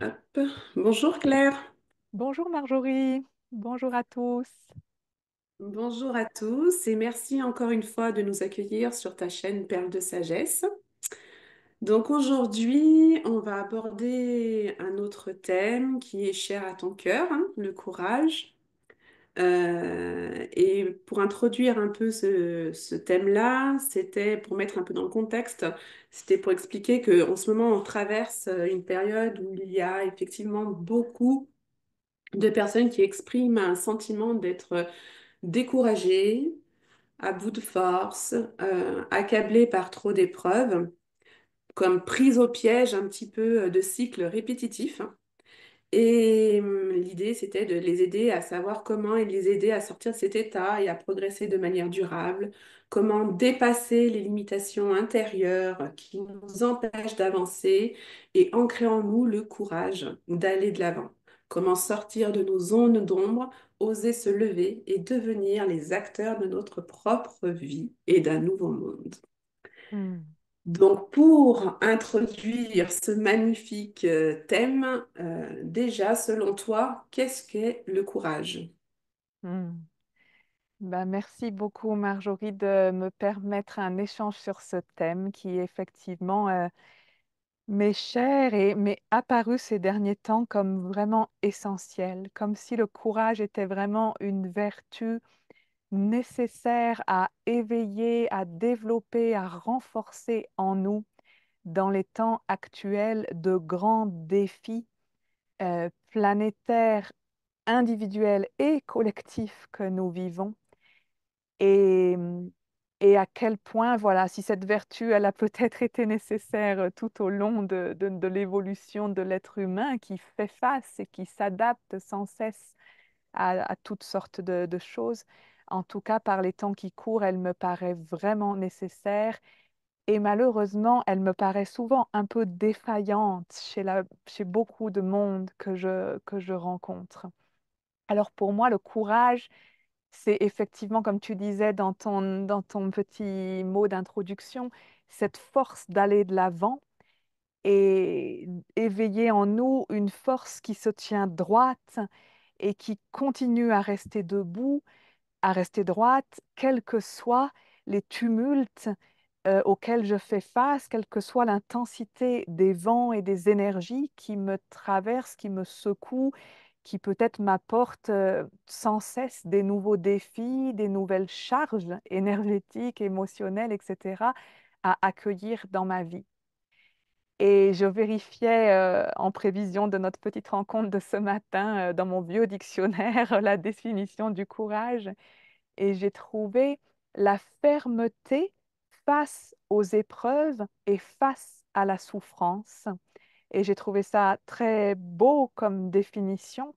Hop. Bonjour Claire, Bonjour Marjorie, bonjour à tous. bonjour à tous et merci encore une fois de nous accueillir sur ta chaîne Perle de Sagesse. Donc aujourd'hui, on va aborder un autre thème qui est cher à ton cœur, hein, le courage. Et pour introduire un peu ce thème-là, c'était pour mettre un peu dans le contexte, c'était pour expliquer qu'en ce moment, on traverse une période où il y a effectivement beaucoup de personnes qui expriment un sentiment d'être découragé, à bout de force, accablé par trop d'épreuves, comme prise au piège un petit peu de cycles répétitifs. Et l'idée, c'était de les aider à savoir comment et les aider à sortir de cet état et à progresser de manière durable, comment dépasser les limitations intérieures qui nous empêchent d'avancer et ancrer en nous le courage d'aller de l'avant, comment sortir de nos zones d'ombre, oser se lever et devenir les acteurs de notre propre vie et d'un nouveau monde. Hmm, Donc, pour introduire ce magnifique thème, déjà, selon toi, qu'est-ce qu'est le courage? hmm. Merci beaucoup Marjorie de me permettre un échange sur ce thème qui effectivement m'est cher et m'est apparu ces derniers temps comme vraiment essentiel, comme si le courage était vraiment une vertu nécessaire à éveiller, à développer, à renforcer en nous dans les temps actuels de grands défis planétaires individuel et collectif que nous vivons et, et à quel point, voilà, si cette vertu, elle a peut-être été nécessaire tout au long de l'évolution de l'être humain qui fait face et qui s'adapte sans cesse à toutes sortes de choses. En tout cas, par les temps qui courent, elle me paraît vraiment nécessaire et malheureusement, elle me paraît souvent un peu défaillante chez beaucoup de monde que je rencontre. Alors pour moi, le courage, c'est effectivement, comme tu disais dans ton petit mot d'introduction, cette force d'aller de l'avant et éveiller en nous une force qui se tient droite et qui continue à rester droite, quels que soient les tumultes auxquels je fais face, quelle que soit l'intensité des vents et des énergies qui me traversent, qui me secouent, qui peut-être m'apportent sans cesse des nouveaux défis, des nouvelles charges énergétiques, émotionnelles, etc., à accueillir dans ma vie. Et je vérifiais en prévision de notre petite rencontre de ce matin dans mon vieux dictionnaire la définition du courage et j'ai trouvé la fermeté face aux épreuves et face à la souffrance. Et j'ai trouvé ça très beau comme définition.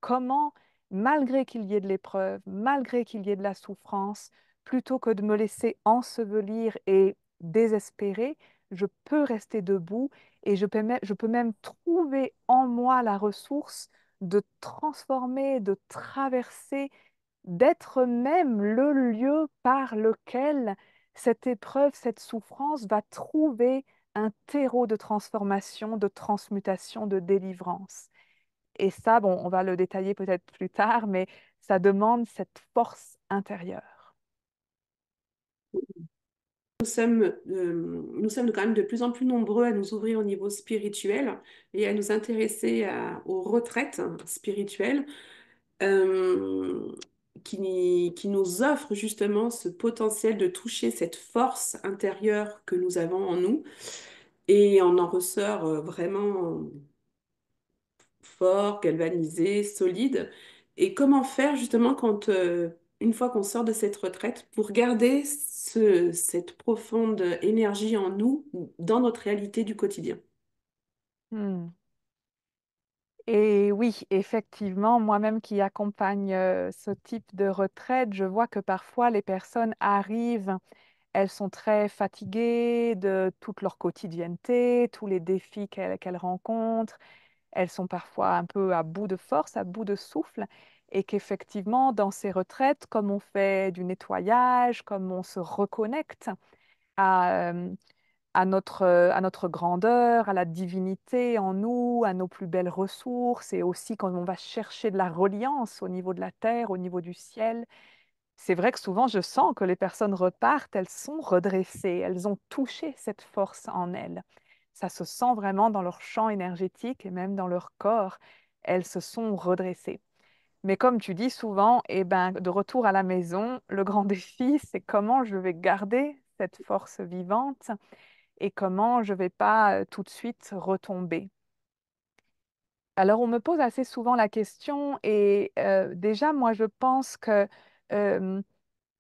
Comment, malgré qu'il y ait de l'épreuve, malgré qu'il y ait de la souffrance, plutôt que de me laisser ensevelir et désespérer, je peux rester debout et je peux même trouver en moi la ressource de transformer, de traverser, d'être même le lieu par lequel cette épreuve, cette souffrance va trouver un terreau de transformation, de transmutation, de délivrance. Et ça, bon, on va le détailler peut-être plus tard, mais ça demande cette force intérieure. Nous sommes quand même de plus en plus nombreux à nous ouvrir au niveau spirituel et à nous intéresser aux retraites spirituelles euh, qui nous offrent justement ce potentiel de toucher cette force intérieure que nous avons en nous et on en ressort vraiment fort, galvanisé, solide. Et comment faire justement quand, une fois qu'on sort de cette retraite, pour garder cette profonde énergie en nous dans notre réalité du quotidien? Hmm. Et oui, effectivement, moi-même qui accompagne ce type de retraite, je vois que parfois les personnes arrivent, elles sont très fatiguées de toute leur quotidienneté, tous les défis qu'elles rencontrent. Elles sont parfois un peu à bout de force, à bout de souffle, et qu'effectivement, dans ces retraites, comme on fait du nettoyage, comme on se reconnecte à, à notre grandeur, à la divinité en nous, à nos plus belles ressources, et aussi quand on va chercher de la reliance au niveau de la terre, au niveau du ciel. C'est vrai que souvent, je sens que les personnes repartent, elles sont redressées, elles ont touché cette force en elles. Ça se sent vraiment dans leur champ énergétique et même dans leur corps. Elles se sont redressées. Mais comme tu dis souvent, eh ben, de retour à la maison, le grand défi, c'est comment je vais garder cette force vivante et comment je ne vais pas tout de suite retomber. Alors, on me pose assez souvent la question et déjà, moi, je pense que euh,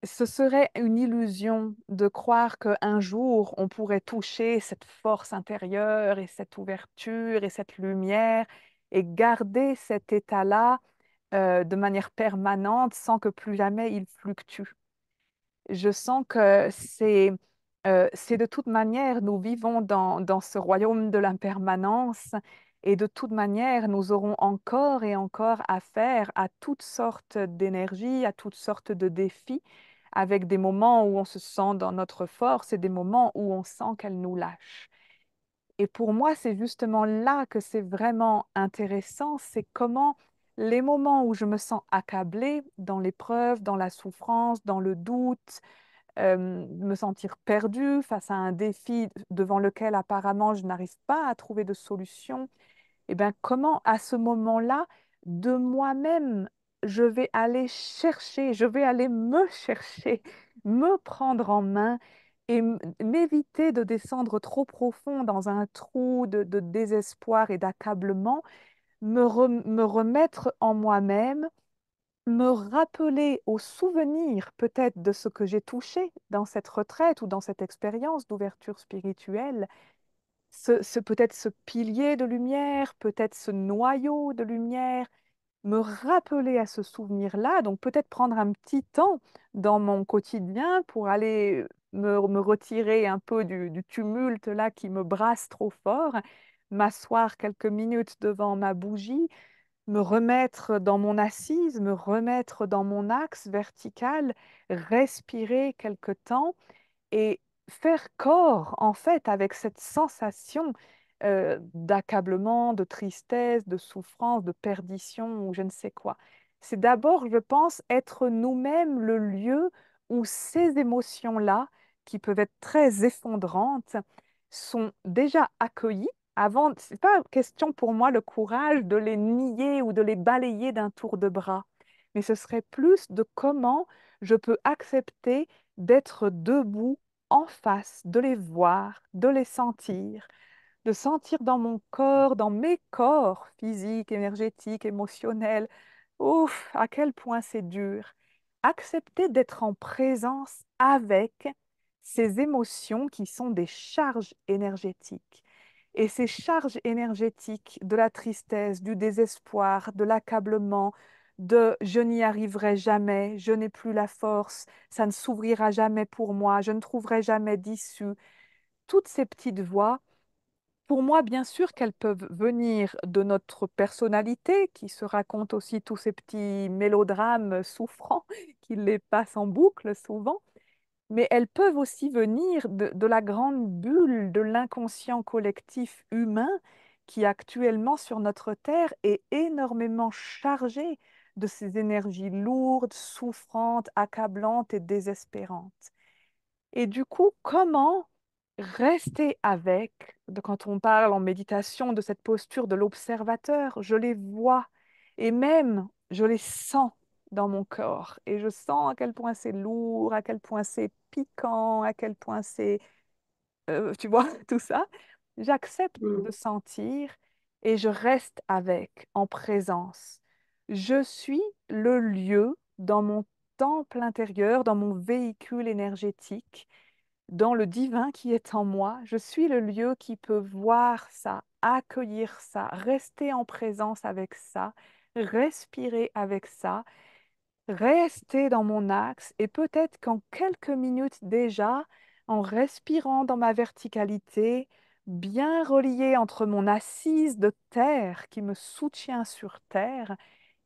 ce serait une illusion de croire qu'un jour, on pourrait toucher cette force intérieure et cette ouverture et cette lumière et garder cet état-là de manière permanente sans que plus jamais il fluctue. Je sens que c'est de toute manière, nous vivons dans ce royaume de l'impermanence et de toute manière, nous aurons encore et encore affaire à toutes sortes d'énergies, à toutes sortes de défis, avec des moments où on se sent dans notre force et des moments où on sent qu'elle nous lâche. Et pour moi, c'est justement là que c'est vraiment intéressant, c'est comment les moments où je me sens accablée dans l'épreuve, dans la souffrance, dans le doute, me sentir perdue face à un défi devant lequel apparemment je n'arrive pas à trouver de solution, et bien comment à ce moment-là, de moi-même, je vais aller chercher, je vais aller me chercher, me prendre en main et m'éviter de descendre trop profond dans un trou de désespoir et d'accablement, me remettre en moi-même, me rappeler au souvenir peut-être de ce que j'ai touché dans cette retraite ou dans cette expérience d'ouverture spirituelle, peut-être ce pilier de lumière, peut-être ce noyau de lumière, me rappeler à ce souvenir-là, donc peut-être prendre un petit temps dans mon quotidien pour aller me retirer un peu du tumulte là qui me brasse trop fort, m'asseoir quelques minutes devant ma bougie, me remettre dans mon assise, me remettre dans mon axe vertical, respirer quelque temps et faire corps en fait avec cette sensation d'accablement, de tristesse, de souffrance, de perdition ou je ne sais quoi. C'est d'abord, je pense, être nous-mêmes le lieu où ces émotions-là, qui peuvent être très effondrantes, sont déjà accueillies. Avant, c'est pas question pour moi le courage de les nier ou de les balayer d'un tour de bras, mais ce serait plus de comment je peux accepter d'être debout en face, de les voir, de les sentir, de sentir dans mon corps, dans mes corps physiques, énergétiques, émotionnels. Ouf, à quel point c'est dur. Accepter d'être en présence avec ces émotions qui sont des charges énergétiques. Et ces charges énergétiques de la tristesse, du désespoir, de l'accablement, de je n'y arriverai jamais, je n'ai plus la force, ça ne s'ouvrira jamais pour moi, je ne trouverai jamais d'issue. Toutes ces petites voix, pour moi, bien sûr qu'elles peuvent venir de notre personnalité, qui se raconte aussi tous ces petits mélodrames souffrants, qui les passent en boucle souvent, mais elles peuvent aussi venir de la grande bulle de l'inconscient collectif humain qui actuellement sur notre Terre est énormément chargé de ces énergies lourdes, souffrantes, accablantes et désespérantes. Et du coup, comment rester avec, quand on parle en méditation de cette posture de l'observateur, je les vois et même je les sens dans mon corps et je sens à quel point c'est lourd, à quel point c'est piquant, à quel point c'est, tu vois, tout ça. J'accepte de Mm. sentir et je reste avec, en présence. Je suis le lieu dans mon temple intérieur, dans mon véhicule énergétique dans le divin qui est en moi. Je suis le lieu qui peut voir ça, accueillir ça, rester en présence avec ça, respirer avec ça, rester dans mon axe et peut-être qu'en quelques minutes déjà, en respirant dans ma verticalité, bien reliée entre mon assise de terre qui me soutient sur terre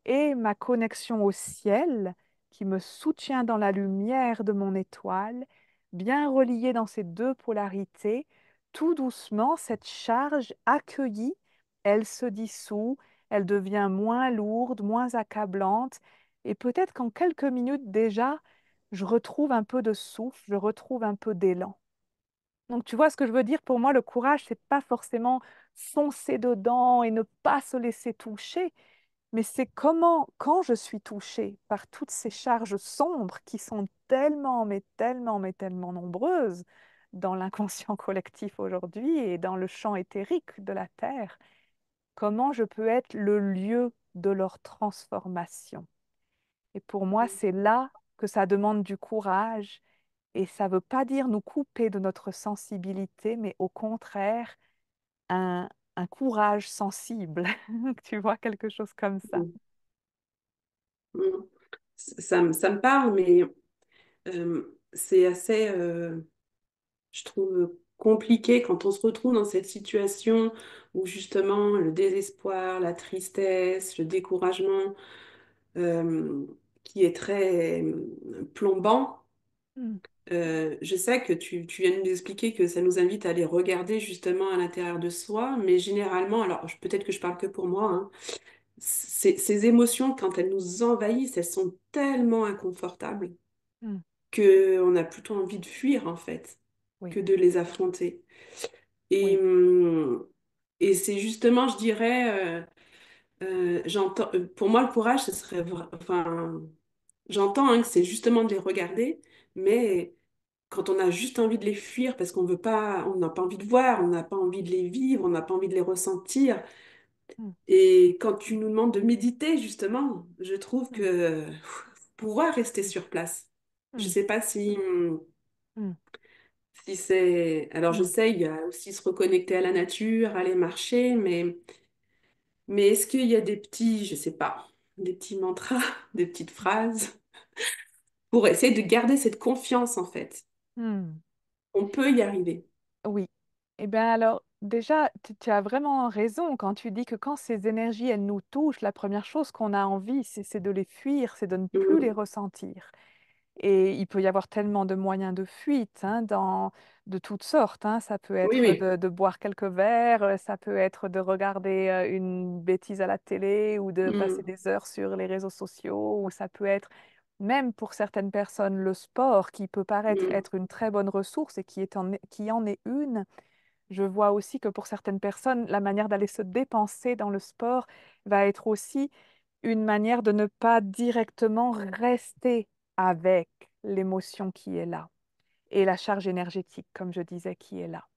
et ma connexion au ciel qui me soutient dans la lumière de mon étoile, bien reliée dans ces deux polarités, tout doucement, cette charge accueillie, elle se dissout, elle devient moins lourde, moins accablante. Et peut-être qu'en quelques minutes déjà, je retrouve un peu de souffle, je retrouve un peu d'élan. Donc, tu vois ce que je veux dire? Pour moi, le courage, c'est pas forcément foncer dedans et ne pas se laisser toucher, mais c'est comment, quand je suis touchée par toutes ces charges sombres qui sont tellement, mais tellement, mais tellement nombreuses dans l'inconscient collectif aujourd'hui et dans le champ éthérique de la Terre, comment je peux être le lieu de leur transformation. Et pour moi, c'est là que ça demande du courage et ça ne veut pas dire nous couper de notre sensibilité, mais au contraire, un, un courage sensible. Tu vois, quelque chose comme ça. Mm. Mm. Ça me parle, mais c'est assez, je trouve, compliqué quand on se retrouve dans cette situation où justement le désespoir, la tristesse, le découragement, euh, qui est très plombant. Mm, Je sais que tu viens de nous expliquer que ça nous invite à aller regarder justement à l'intérieur de soi, mais généralement, alors peut-être que je parle que pour moi, hein, ces émotions, quand elles nous envahissent, elles sont tellement inconfortables mm, qu'on a plutôt envie de fuir en fait oui, que de les affronter. Et, oui. hum, et c'est justement, je dirais, pour moi, le courage, ce serait, enfin, j'entends hein, que c'est justement de les regarder, mais quand on a juste envie de les fuir parce qu'on veut pas, on n'a pas envie de voir, on n'a pas envie de les vivre, on n'a pas envie de les ressentir. Mm, Et quand tu nous demandes de méditer, justement, je trouve mm, que pouvoir rester mm, sur place. Je mm, sais pas mm, si c'est. Alors, je mm. sais, il y a aussi se reconnecter à la nature, aller marcher, mais est-ce qu'il y a des petits, je sais pas, des petits mantras, des petites phrases pour essayer de garder cette confiance, en fait? Mm. On peut y arriver. Oui. Eh bien alors, déjà, tu as vraiment raison quand tu dis que quand ces énergies, elles nous touchent, la première chose qu'on a envie, c'est de les fuir, c'est de ne plus les Mhm. ressentir. Et il peut y avoir tellement de moyens de fuite, hein, de toutes sortes, hein. Ça peut Oui, être oui. de boire quelques verres, ça peut être de regarder une bêtise à la télé ou de passer Mhm. des heures sur les réseaux sociaux, ou ça peut être, même pour certaines personnes, le sport qui peut paraître Mhm. être une très bonne ressource et qui en est une. Je vois aussi que pour certaines personnes, la manière d'aller se dépenser dans le sport va être aussi une manière de ne pas directement rester avec l'émotion qui est là et la charge énergétique, comme je disais, qui est là.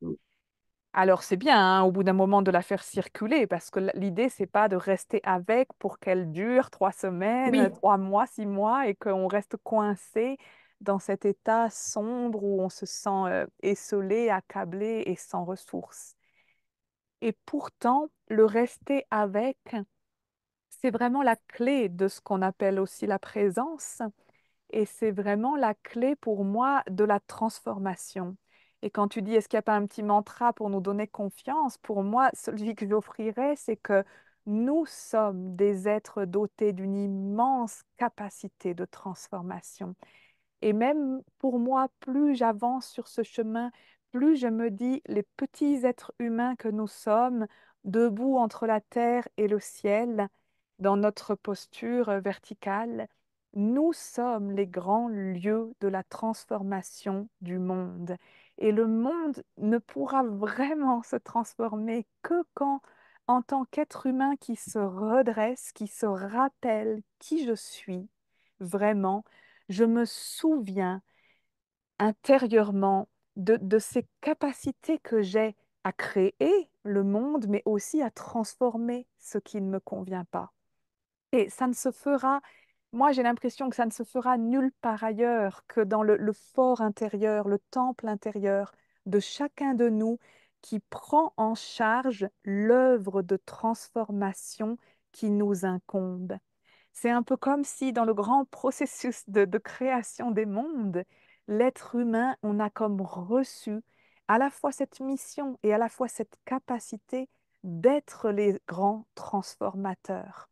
Alors c'est bien, hein, au bout d'un moment de la faire circuler, parce que l'idée, c'est pas de rester avec pour qu'elle dure 3 semaines, Oui. 3 mois, 6 mois, et qu'on reste coincé dans cet état sombre où on se sent esselé, accablé et sans ressources. Et pourtant, le rester avec, c'est vraiment la clé de ce qu'on appelle aussi la présence. Et c'est vraiment la clé pour moi de la transformation. Et quand tu dis, est-ce qu'il n'y a pas un petit mantra pour nous donner confiance? Pour moi, celui que j'offrirais, c'est que nous sommes des êtres dotés d'une immense capacité de transformation. Et même pour moi, plus j'avance sur ce chemin, plus je me dis, les petits êtres humains que nous sommes, debout entre la terre et le ciel, dans notre posture verticale, nous sommes les grands lieux de la transformation du monde. Et le monde ne pourra vraiment se transformer que quand, en tant qu'être humain qui se redresse, qui se rappelle qui je suis, vraiment, je me souviens intérieurement de ces capacités que j'ai à créer le monde, mais aussi à transformer ce qui ne me convient pas. Et ça ne se fera, moi j'ai l'impression que ça ne se fera nulle part ailleurs que dans le fort intérieur, le temple intérieur de chacun de nous qui prend en charge l'œuvre de transformation qui nous incombe. C'est un peu comme si dans le grand processus de création des mondes, l'être humain, on a comme reçu à la fois cette mission et à la fois cette capacité d'être les grands transformateurs.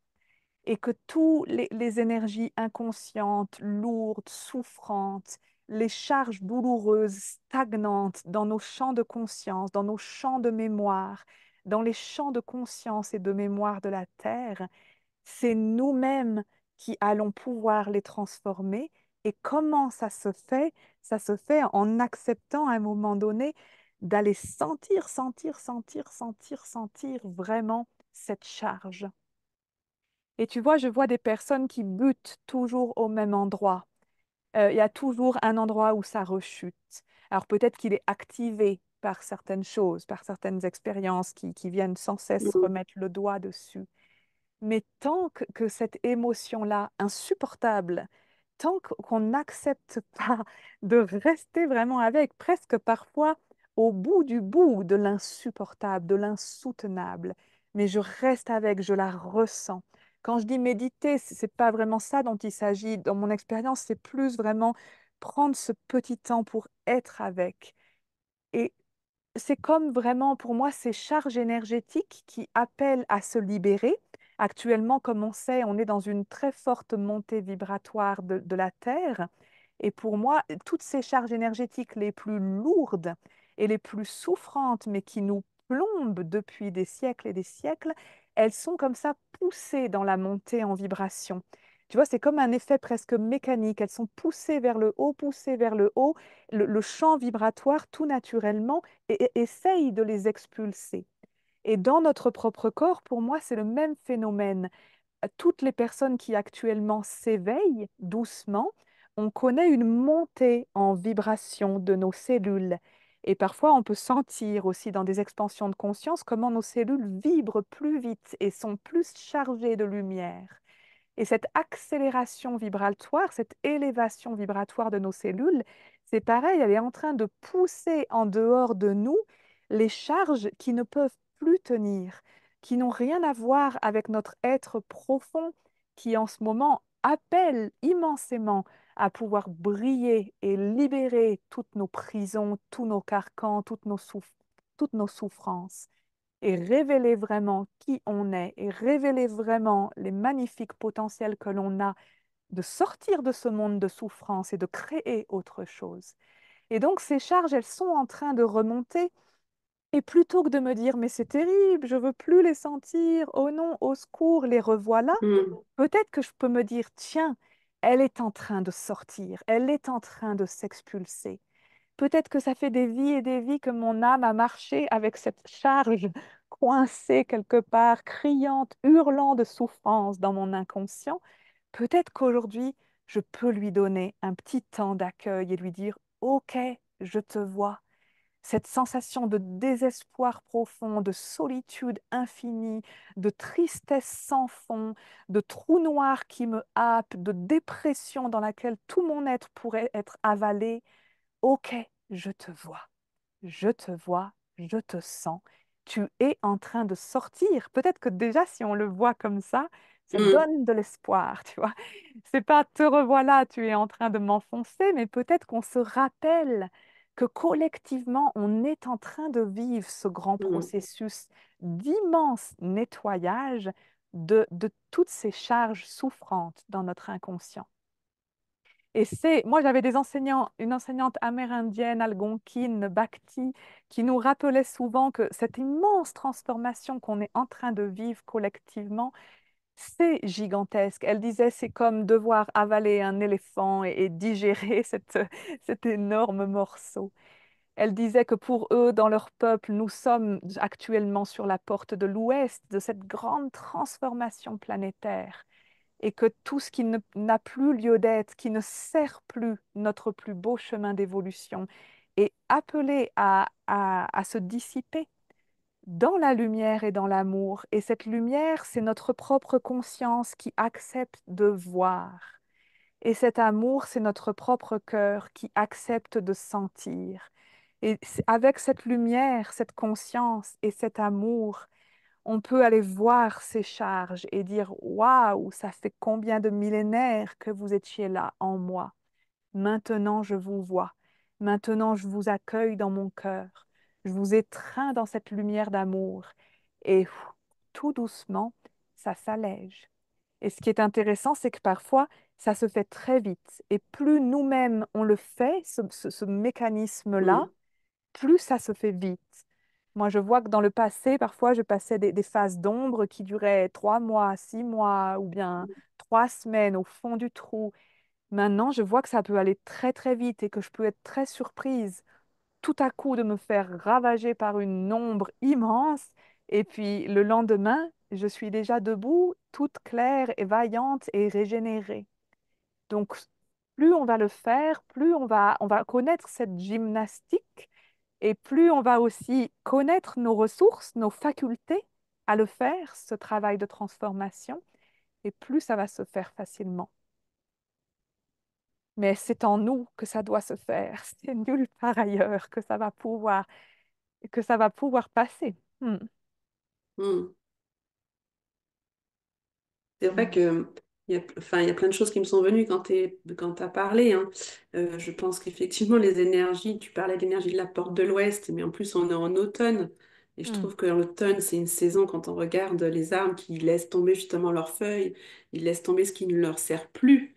Et que toutes les énergies inconscientes, lourdes, souffrantes, les charges douloureuses, stagnantes dans nos champs de conscience, dans nos champs de mémoire, dans les champs de conscience et de mémoire de la Terre, c'est nous-mêmes qui allons pouvoir les transformer. Et comment ça se fait? Ça se fait en acceptant à un moment donné d'aller sentir, sentir, sentir, sentir, sentir vraiment cette charge. Et tu vois, je vois des personnes qui butent toujours au même endroit. Il y a toujours un endroit où ça rechute. Alors peut-être qu'il est activé par certaines choses, par certaines expériences qui viennent sans cesse Mm. remettre le doigt dessus. Mais tant que cette émotion-là, insupportable, tant qu'on n'accepte pas de rester vraiment avec, presque parfois au bout du bout de l'insupportable, de l'insoutenable, mais je reste avec, je la ressens. Quand je dis méditer, c'est pas vraiment ça dont il s'agit. Dans mon expérience, c'est plus vraiment prendre ce petit temps pour être avec. Et c'est comme vraiment pour moi ces charges énergétiques qui appellent à se libérer. Actuellement, comme on sait, on est dans une très forte montée vibratoire de la Terre. Et pour moi, toutes ces charges énergétiques les plus lourdes et les plus souffrantes, mais qui nous plombent depuis des siècles et des siècles, elles sont comme ça poussées dans la montée en vibration. Tu vois, c'est comme un effet presque mécanique. Elles sont poussées vers le haut, poussées vers le haut. Le champ vibratoire, tout naturellement, essaye de les expulser. Et dans notre propre corps, pour moi, c'est le même phénomène. Toutes les personnes qui actuellement s'éveillent doucement, on connaît une montée en vibration de nos cellules. Et parfois, on peut sentir aussi dans des expansions de conscience comment nos cellules vibrent plus vite et sont plus chargées de lumière. Et cette accélération vibratoire, cette élévation vibratoire de nos cellules, c'est pareil, elle est en train de pousser en dehors de nous les charges qui ne peuvent plus tenir, qui n'ont rien à voir avec notre être profond, qui en ce moment appelle immensément à pouvoir briller et libérer toutes nos prisons, tous nos carcans, toutes nos souffrances et révéler vraiment qui on est et révéler vraiment les magnifiques potentiels que l'on a de sortir de ce monde de souffrance et de créer autre chose. Et donc ces charges, elles sont en train de remonter. Et plutôt que de me dire, mais c'est terrible, je veux plus les sentir, oh non, au secours, les revoilà, Mm. peut-être que je peux me dire, tiens, elle est en train de sortir, elle est en train de s'expulser. Peut-être que ça fait des vies et des vies que mon âme a marché avec cette charge coincée quelque part, criante, hurlant de souffrance dans mon inconscient. Peut-être qu'aujourd'hui, je peux lui donner un petit temps d'accueil et lui dire, OK, je te vois. Cette sensation de désespoir profond, de solitude infinie, de tristesse sans fond, de trou noir qui me happe, de dépression dans laquelle tout mon être pourrait être avalé. OK, je te vois, je te vois, je te sens. Tu es en train de sortir. Peut-être que déjà, si on le voit comme ça Mm. donne de l'espoir, tu vois. C'est pas te revoilà, tu es en train de m'enfoncer, mais peut-être qu'on se rappelle que collectivement, on est en train de vivre ce grand Mm. processus d'immense nettoyage de toutes ces charges souffrantes dans notre inconscient. Et moi j'avais des enseignants, une enseignante amérindienne, algonquine, Bhakti, qui nous rappelait souvent que cette immense transformation qu'on est en train de vivre collectivement, c'est gigantesque. Elle disait, c'est comme devoir avaler un éléphant et digérer cet énorme morceau. Elle disait que pour eux, dans leur peuple, nous sommes actuellement sur la porte de l'ouest de cette grande transformation planétaire et que tout ce qui n'a plus lieu d'être, qui ne sert plus notre plus beau chemin d'évolution, est appelé à se dissiper dans la lumière et dans l'amour. Et cette lumière, c'est notre propre conscience qui accepte de voir. Et cet amour, c'est notre propre cœur qui accepte de sentir. Et avec cette lumière, cette conscience et cet amour, on peut aller voir ces charges et dire, waouh, ça fait combien de millénaires que vous étiez là en moi. Maintenant, je vous vois. Maintenant, je vous accueille dans mon cœur. Je vous étreins dans cette lumière d'amour. Et tout doucement, ça s'allège. Et ce qui est intéressant, c'est que parfois, ça se fait très vite. Et plus nous-mêmes on le fait, ce mécanisme-là, Mm. plus ça se fait vite. Moi, je vois que dans le passé, parfois, je passais des phases d'ombre qui duraient 3 mois, 6 mois ou bien 3 semaines au fond du trou. Maintenant, je vois que ça peut aller très, très vite et que je peux être très surprise tout à coup de me faire ravager par une ombre immense. Et puis, le lendemain, je suis déjà debout, toute claire et vaillante et régénérée. Donc, plus on va le faire, plus on va connaître cette gymnastique et plus on va aussi connaître nos ressources, nos facultés à le faire, ce travail de transformation, et plus ça va se faire facilement. Mais c'est en nous que ça doit se faire. C'est nulle part ailleurs que ça va pouvoir passer. Hmm, Mm. C'est vrai hmm, que enfin, il y a plein de choses qui me sont venues quand tu as parlé, hein. Je pense qu'effectivement, les énergies, tu parlais de l'énergie de la porte de l'Ouest, mais en plus, on est en automne. Et je hmm. trouve que l'automne, c'est une saison, quand on regarde les arbres qui laissent tomber justement leurs feuilles, ils laissent tomber ce qui ne leur sert plus.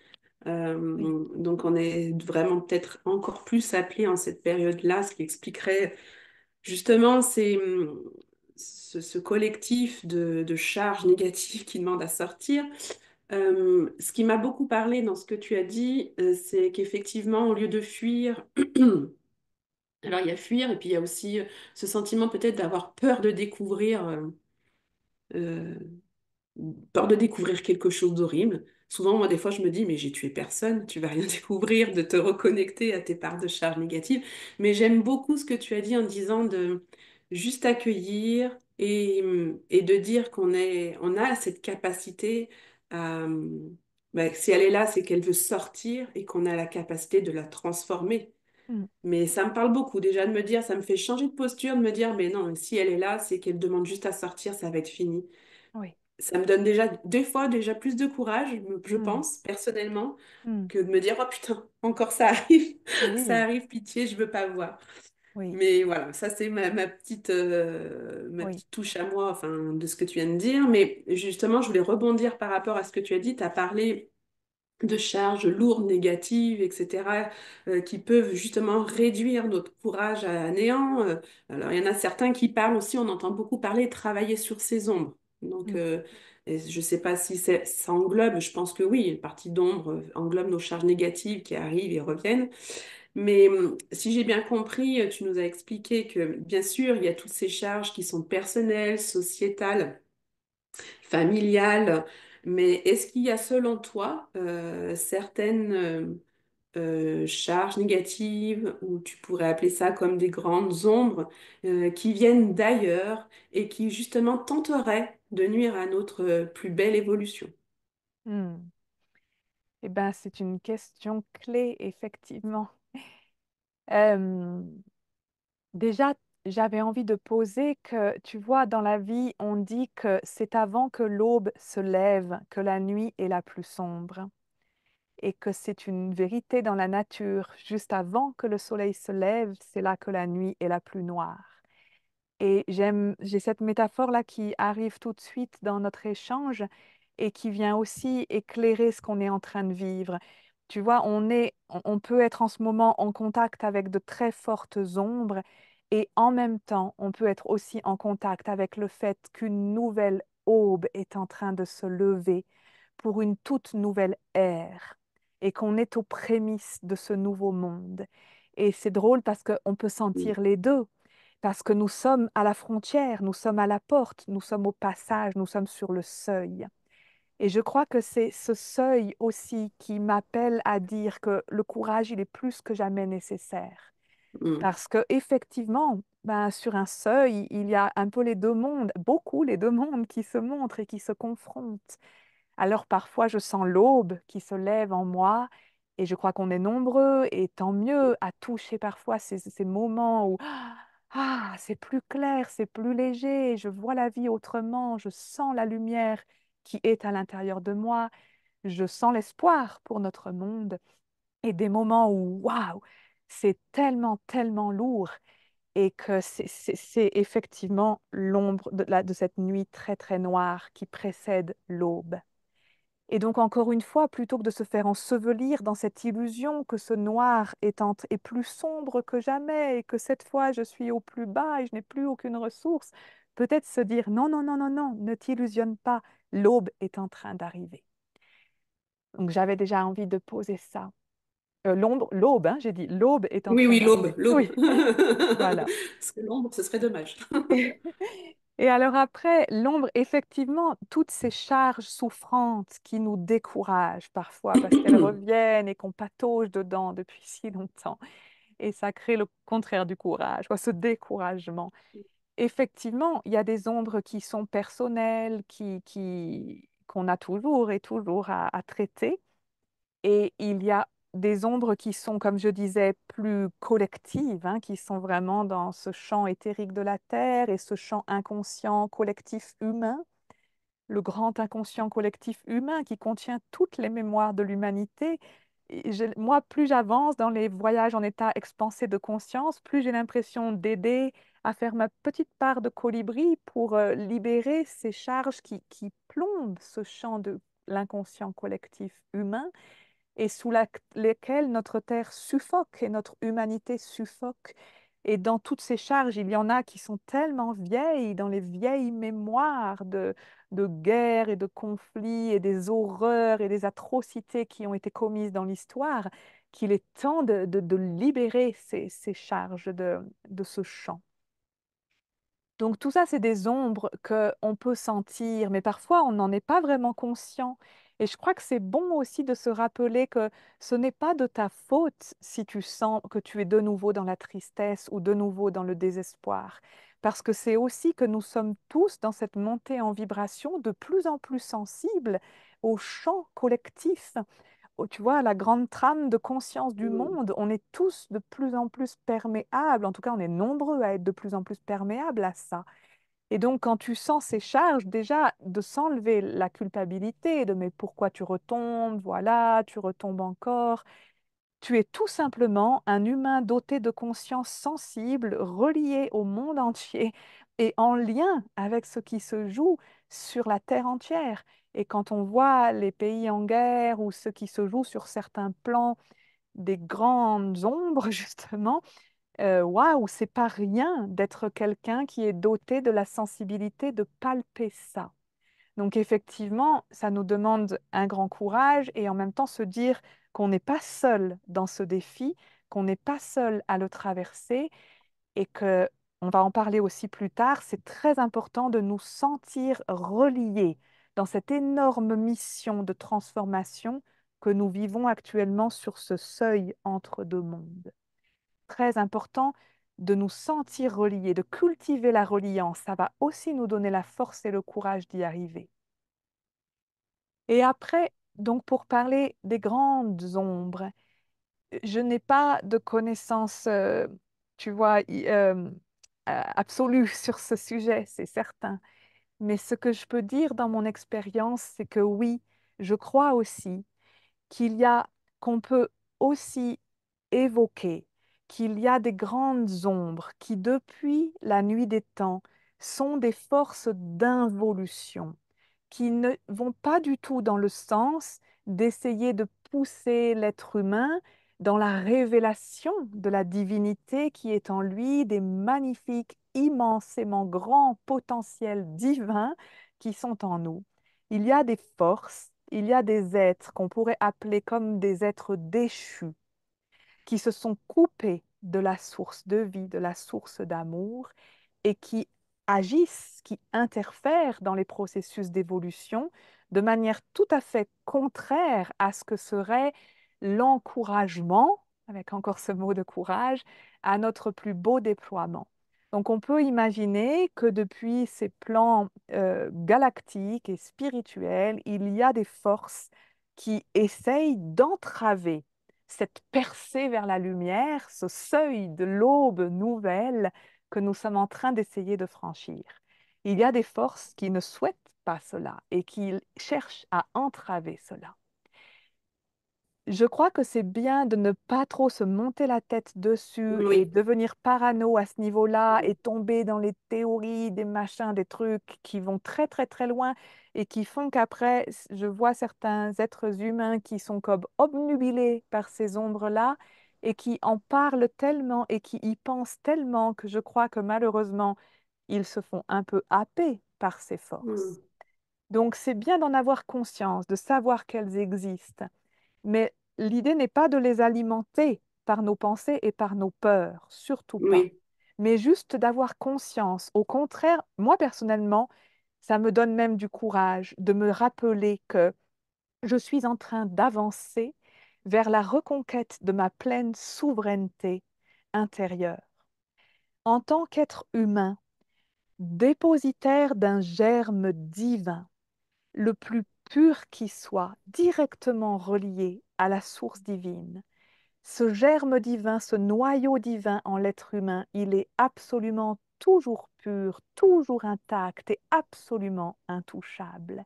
Oui. Donc, on est vraiment peut-être encore plus appelé en cette période-là, ce qui expliquerait justement ce collectif de charges négatives qui demandent à sortir. Ce qui m'a beaucoup parlé dans ce que tu as dit, c'est qu'effectivement, au lieu de fuir, alors il y a fuir et puis il y a aussi ce sentiment peut-être d'avoir peur de découvrir, euh, peur de découvrir quelque chose d'horrible. Souvent, moi, des fois, je me dis, mais j'ai tué personne, tu vas rien découvrir, de te reconnecter à tes parts de charge négative. Mais j'aime beaucoup ce que tu as dit en disant de juste accueillir et de dire on a cette capacité à, si elle est là, c'est qu'elle veut sortir et qu'on a la capacité de la transformer. Hmm. Mais ça me parle beaucoup déjà de me dire, ça me fait changer de posture, de me dire, mais non, si elle est là, c'est qu'elle demande juste à sortir, ça va être fini. Oui. Ça me donne déjà, des fois, déjà plus de courage, je Hmm, pense, personnellement, hmm. que de me dire, oh putain, encore ça arrive, ça Oui, arrive, pitié, je veux pas voir. oui, Mais voilà, ça c'est ma oui. petite touche à moi, enfin, de ce que tu viens de dire. Mais justement, je voulais rebondir par rapport à ce que tu as dit. Tu as parlé de charges lourdes, négatives, etc., qui peuvent justement réduire notre courage à néant. Alors, il y en a certains qui parlent aussi, on entend beaucoup parler, travailler sur ses ombres. Donc, Hmm, et je ne sais pas si ça englobe, je pense que oui, une partie d'ombre englobe nos charges négatives qui arrivent et reviennent. Mais si j'ai bien compris, tu nous as expliqué que, bien sûr, il y a toutes ces charges qui sont personnelles, sociétales, familiales, mais est-ce qu'il y a selon toi certaines charges négatives, ou tu pourrais appeler ça comme des grandes ombres, qui viennent d'ailleurs et qui justement tenteraient de nuire à notre plus belle évolution? hmm. Eh bien, c'est une question clé, effectivement. Euh, Déjà, j'avais envie de poser que, tu vois, dans la vie, on dit que c'est avant que l'aube se lève que la nuit est la plus sombre et que c'est une vérité dans la nature. Juste avant que le soleil se lève, c'est là que la nuit est la plus noire. Et j'ai cette métaphore-là qui arrive tout de suite dans notre échange et qui vient aussi éclairer ce qu'on est en train de vivre. Tu vois, on peut être en ce moment en contact avec de très fortes ombres et en même temps, on peut être aussi en contact avec le fait qu'une nouvelle aube est en train de se lever pour une toute nouvelle ère et qu'on est aux prémices de ce nouveau monde. Et c'est drôle parce qu'on peut Mm, sentir les deux parce que nous sommes à la frontière, nous sommes à la porte, nous sommes au passage, nous sommes sur le seuil. Et je crois que c'est ce seuil aussi qui m'appelle à dire que le courage, il est plus que jamais nécessaire. mm, Parce que effectivement, ben, sur un seuil, il y a un peu les deux mondes, beaucoup les deux mondes qui se montrent et qui se confrontent. Alors parfois, je sens l'aube qui se lève en moi et je crois qu'on est nombreux et tant mieux à toucher parfois ces moments où c'est plus clair, c'est plus léger, je vois la vie autrement, je sens la lumière qui est à l'intérieur de moi, je sens l'espoir pour notre monde et des moments où waouh, c'est tellement, tellement lourd et que c'est effectivement l'ombre de cette nuit très, très noire qui précède l'aube. Et donc, encore une fois, plutôt que de se faire ensevelir dans cette illusion que ce noir est plus sombre que jamais et que cette fois je suis au plus bas et je n'ai plus aucune ressource, peut-être se dire non, non, non, non, non, ne t'illusionne pas, l'aube est en train d'arriver. Donc, j'avais déjà envie de poser ça. L'aube, hein, j'ai dit, l'aube est en Oui, train oui, l'aube, d'arriver. l'aube. Oui, voilà. Parce que l'ombre, ce serait dommage. Et alors après, l'ombre, effectivement, toutes ces charges souffrantes qui nous découragent parfois parce qu'elles reviennent et qu'on patauge dedans depuis si longtemps. Et ça crée le contraire du courage, quoi, ce découragement. Effectivement, il y a des ombres qui sont personnelles, qu'on a toujours et toujours à traiter. Et il y a des ombres qui sont, comme je disais, plus collectives, hein, qui sont vraiment dans ce champ éthérique de la Terre et ce champ inconscient collectif humain, le grand inconscient collectif humain qui contient toutes les mémoires de l'humanité. Moi, plus j'avance dans les voyages en état expansé de conscience, plus j'ai l'impression d'aider à faire ma petite part de colibri pour libérer ces charges qui plombent ce champ de l'inconscient collectif humain et lesquelles notre terre suffoque et notre humanité suffoque. Et dans toutes ces charges, il y en a qui sont tellement vieilles, dans les vieilles mémoires de guerres et de conflits et des horreurs et des atrocités qui ont été commises dans l'histoire, qu'il est temps de libérer ces charges de ce champ. Donc tout ça, c'est des ombres qu'on peut sentir, mais parfois on n'en est pas vraiment conscient. Et je crois que c'est bon aussi de se rappeler que ce n'est pas de ta faute si tu sens que tu es de nouveau dans la tristesse ou de nouveau dans le désespoir, parce que c'est aussi que nous sommes tous dans cette montée en vibration de plus en plus sensibles au champ collectif, tu vois, la grande trame de conscience du monde, on est tous de plus en plus perméables, en tout cas on est nombreux à être de plus en plus perméables à ça. Et donc quand tu sens ces charges, déjà de s'enlever la culpabilité de mais pourquoi tu retombes, voilà, tu retombes encore. Tu es tout simplement un humain doté de conscience sensible, relié au monde entier et en lien avec ce qui se joue sur la terre entière. Et quand on voit les pays en guerre ou ce qui se joue sur certains plans des grandes ombres, justement, waouh, c'est pas rien d'être quelqu'un qui est doté de la sensibilité de palper ça. Donc effectivement, ça nous demande un grand courage et en même temps se dire qu'on n'est pas seul dans ce défi, qu'on n'est pas seul à le traverser et que, on va en parler aussi plus tard, c'est très important de nous sentir reliés dans cette énorme mission de transformation que nous vivons actuellement sur ce seuil entre deux mondes. Très important de nous sentir reliés, de cultiver la reliance. Ça va aussi nous donner la force et le courage d'y arriver. Et après, donc pour parler des grandes ombres, je n'ai pas de connaissances, tu vois, absolues sur ce sujet, c'est certain. Mais ce que je peux dire dans mon expérience, c'est que oui, je crois aussi qu'il y a, qu'on peut aussi évoquer qu'il y a des grandes ombres qui, depuis la nuit des temps, sont des forces d'involution qui ne vont pas du tout dans le sens d'essayer de pousser l'être humain dans la révélation de la divinité qui est en lui, des magnifiques, immensément grands potentiels divins qui sont en nous. Il y a des forces, il y a des êtres qu'on pourrait appeler comme des êtres déchus qui se sont coupés de la source de vie, de la source d'amour et qui agissent, qui interfèrent dans les processus d'évolution de manière tout à fait contraire à ce que serait l'encouragement, avec encore ce mot de courage, à notre plus beau déploiement. Donc on peut imaginer que depuis ces plans galactiques et spirituels, il y a des forces qui essayent d'entraver cette percée vers la lumière, ce seuil de l'aube nouvelle que nous sommes en train d'essayer de franchir. Il y a des forces qui ne souhaitent pas cela et qui cherchent à entraver cela. Je crois que c'est bien de ne pas trop se monter la tête dessus et Oui. devenir parano à ce niveau-là et tomber dans les théories, des machins, des trucs qui vont très très très loin et qui font qu'après, je vois certains êtres humains qui sont comme obnubilés par ces ombres-là et qui en parlent tellement et qui y pensent tellement que je crois que malheureusement, ils se font un peu happer par ces forces. Mm. Donc c'est bien d'en avoir conscience, de savoir qu'elles existent. Mais l'idée n'est pas de les alimenter par nos pensées et par nos peurs, surtout pas, Oui. mais juste d'avoir conscience. Au contraire, moi personnellement, ça me donne même du courage de me rappeler que je suis en train d'avancer vers la reconquête de ma pleine souveraineté intérieure. En tant qu'être humain, dépositaire d'un germe divin, le plus pur qui soit, directement relié à la source divine, ce germe divin, ce noyau divin en l'être humain, il est absolument toujours pur, toujours intact et absolument intouchable.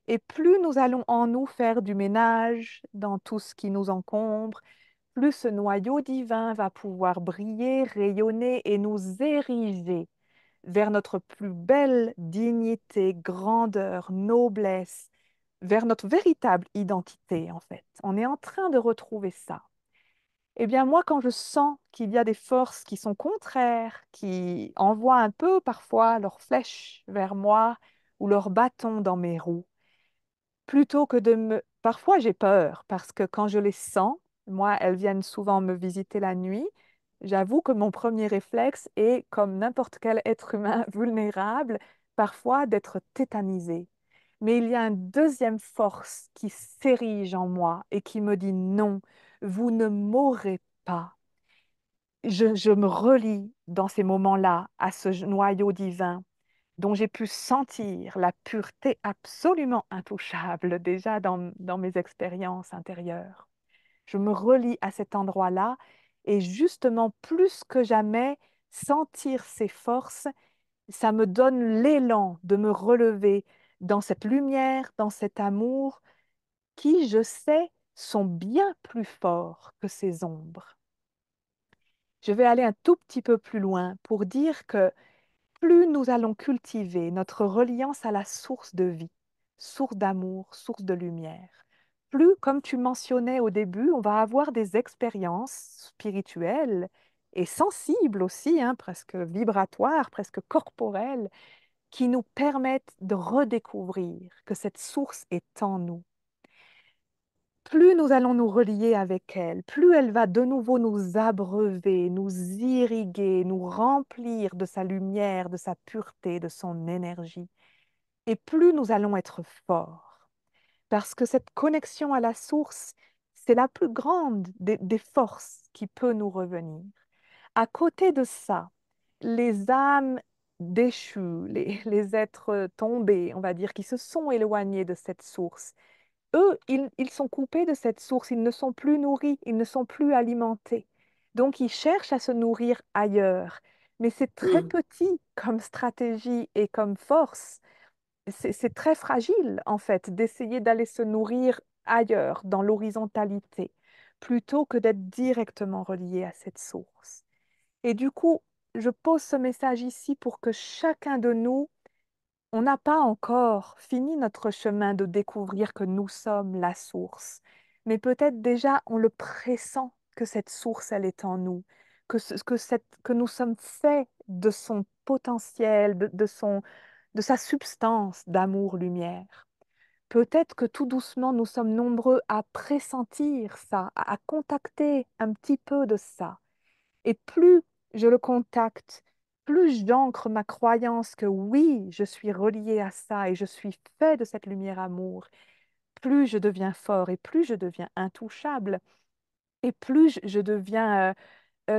Et plus nous allons en nous faire du ménage dans tout ce qui nous encombre, plus ce noyau divin va pouvoir briller, rayonner et nous ériger vers notre plus belle dignité, grandeur, noblesse, vers notre véritable identité en fait. On est en train de retrouver ça. Eh bien, moi, quand je sens qu'il y a des forces qui sont contraires, qui envoient un peu parfois leurs flèches vers moi ou leurs bâtons dans mes roues, plutôt que de me... Parfois, j'ai peur parce que quand je les sens, moi, elles viennent souvent me visiter la nuit. J'avoue que mon premier réflexe est, comme n'importe quel être humain vulnérable, parfois d'être tétanisé. Mais il y a une deuxième force qui s'érige en moi et qui me dit non, vous ne m'aurez pas. Je me relie dans ces moments-là à ce noyau divin dont j'ai pu sentir la pureté absolument intouchable déjà dans mes expériences intérieures. Je me relie à cet endroit-là et justement, plus que jamais, sentir ces forces, ça me donne l'élan de me relever dans cette lumière, dans cet amour qui, je sais, sont bien plus forts que ces ombres. Je vais aller un tout petit peu plus loin pour dire que plus nous allons cultiver notre reliance à la source de vie, source d'amour, source de lumière, plus, comme tu mentionnais au début, on va avoir des expériences spirituelles et sensibles aussi, hein, presque vibratoires, presque corporelles, qui nous permettent de redécouvrir que cette source est en nous. Plus nous allons nous relier avec elle, plus elle va de nouveau nous abreuver, nous irriguer, nous remplir de sa lumière, de sa pureté, de son énergie. Et plus nous allons être forts. Parce que cette connexion à la source, c'est la plus grande des forces qui peut nous revenir. À côté de ça, les âmes déchues, les êtres tombés, on va dire, qui se sont éloignés de cette source, eux, ils sont coupés de cette source, ils ne sont plus nourris, ils ne sont plus alimentés. Donc, ils cherchent à se nourrir ailleurs. Mais c'est très Mm. petit comme stratégie et comme force. C'est très fragile, en fait, d'essayer d'aller se nourrir ailleurs, dans l'horizontalité, plutôt que d'être directement relié à cette source. Et du coup, je pose ce message ici pour que chacun de nous on n'a pas encore fini notre chemin de découvrir que nous sommes la source, mais peut-être déjà on le pressent que cette source, elle est en nous, que nous sommes faits de son potentiel, de sa substance d'amour-lumière. Peut-être que tout doucement, nous sommes nombreux à pressentir ça, à contacter un petit peu de ça. Et plus je le contacte, plus j'ancre ma croyance que oui, je suis relié à ça et je suis fait de cette lumière amour, plus je deviens fort et plus je deviens intouchable et plus je deviens,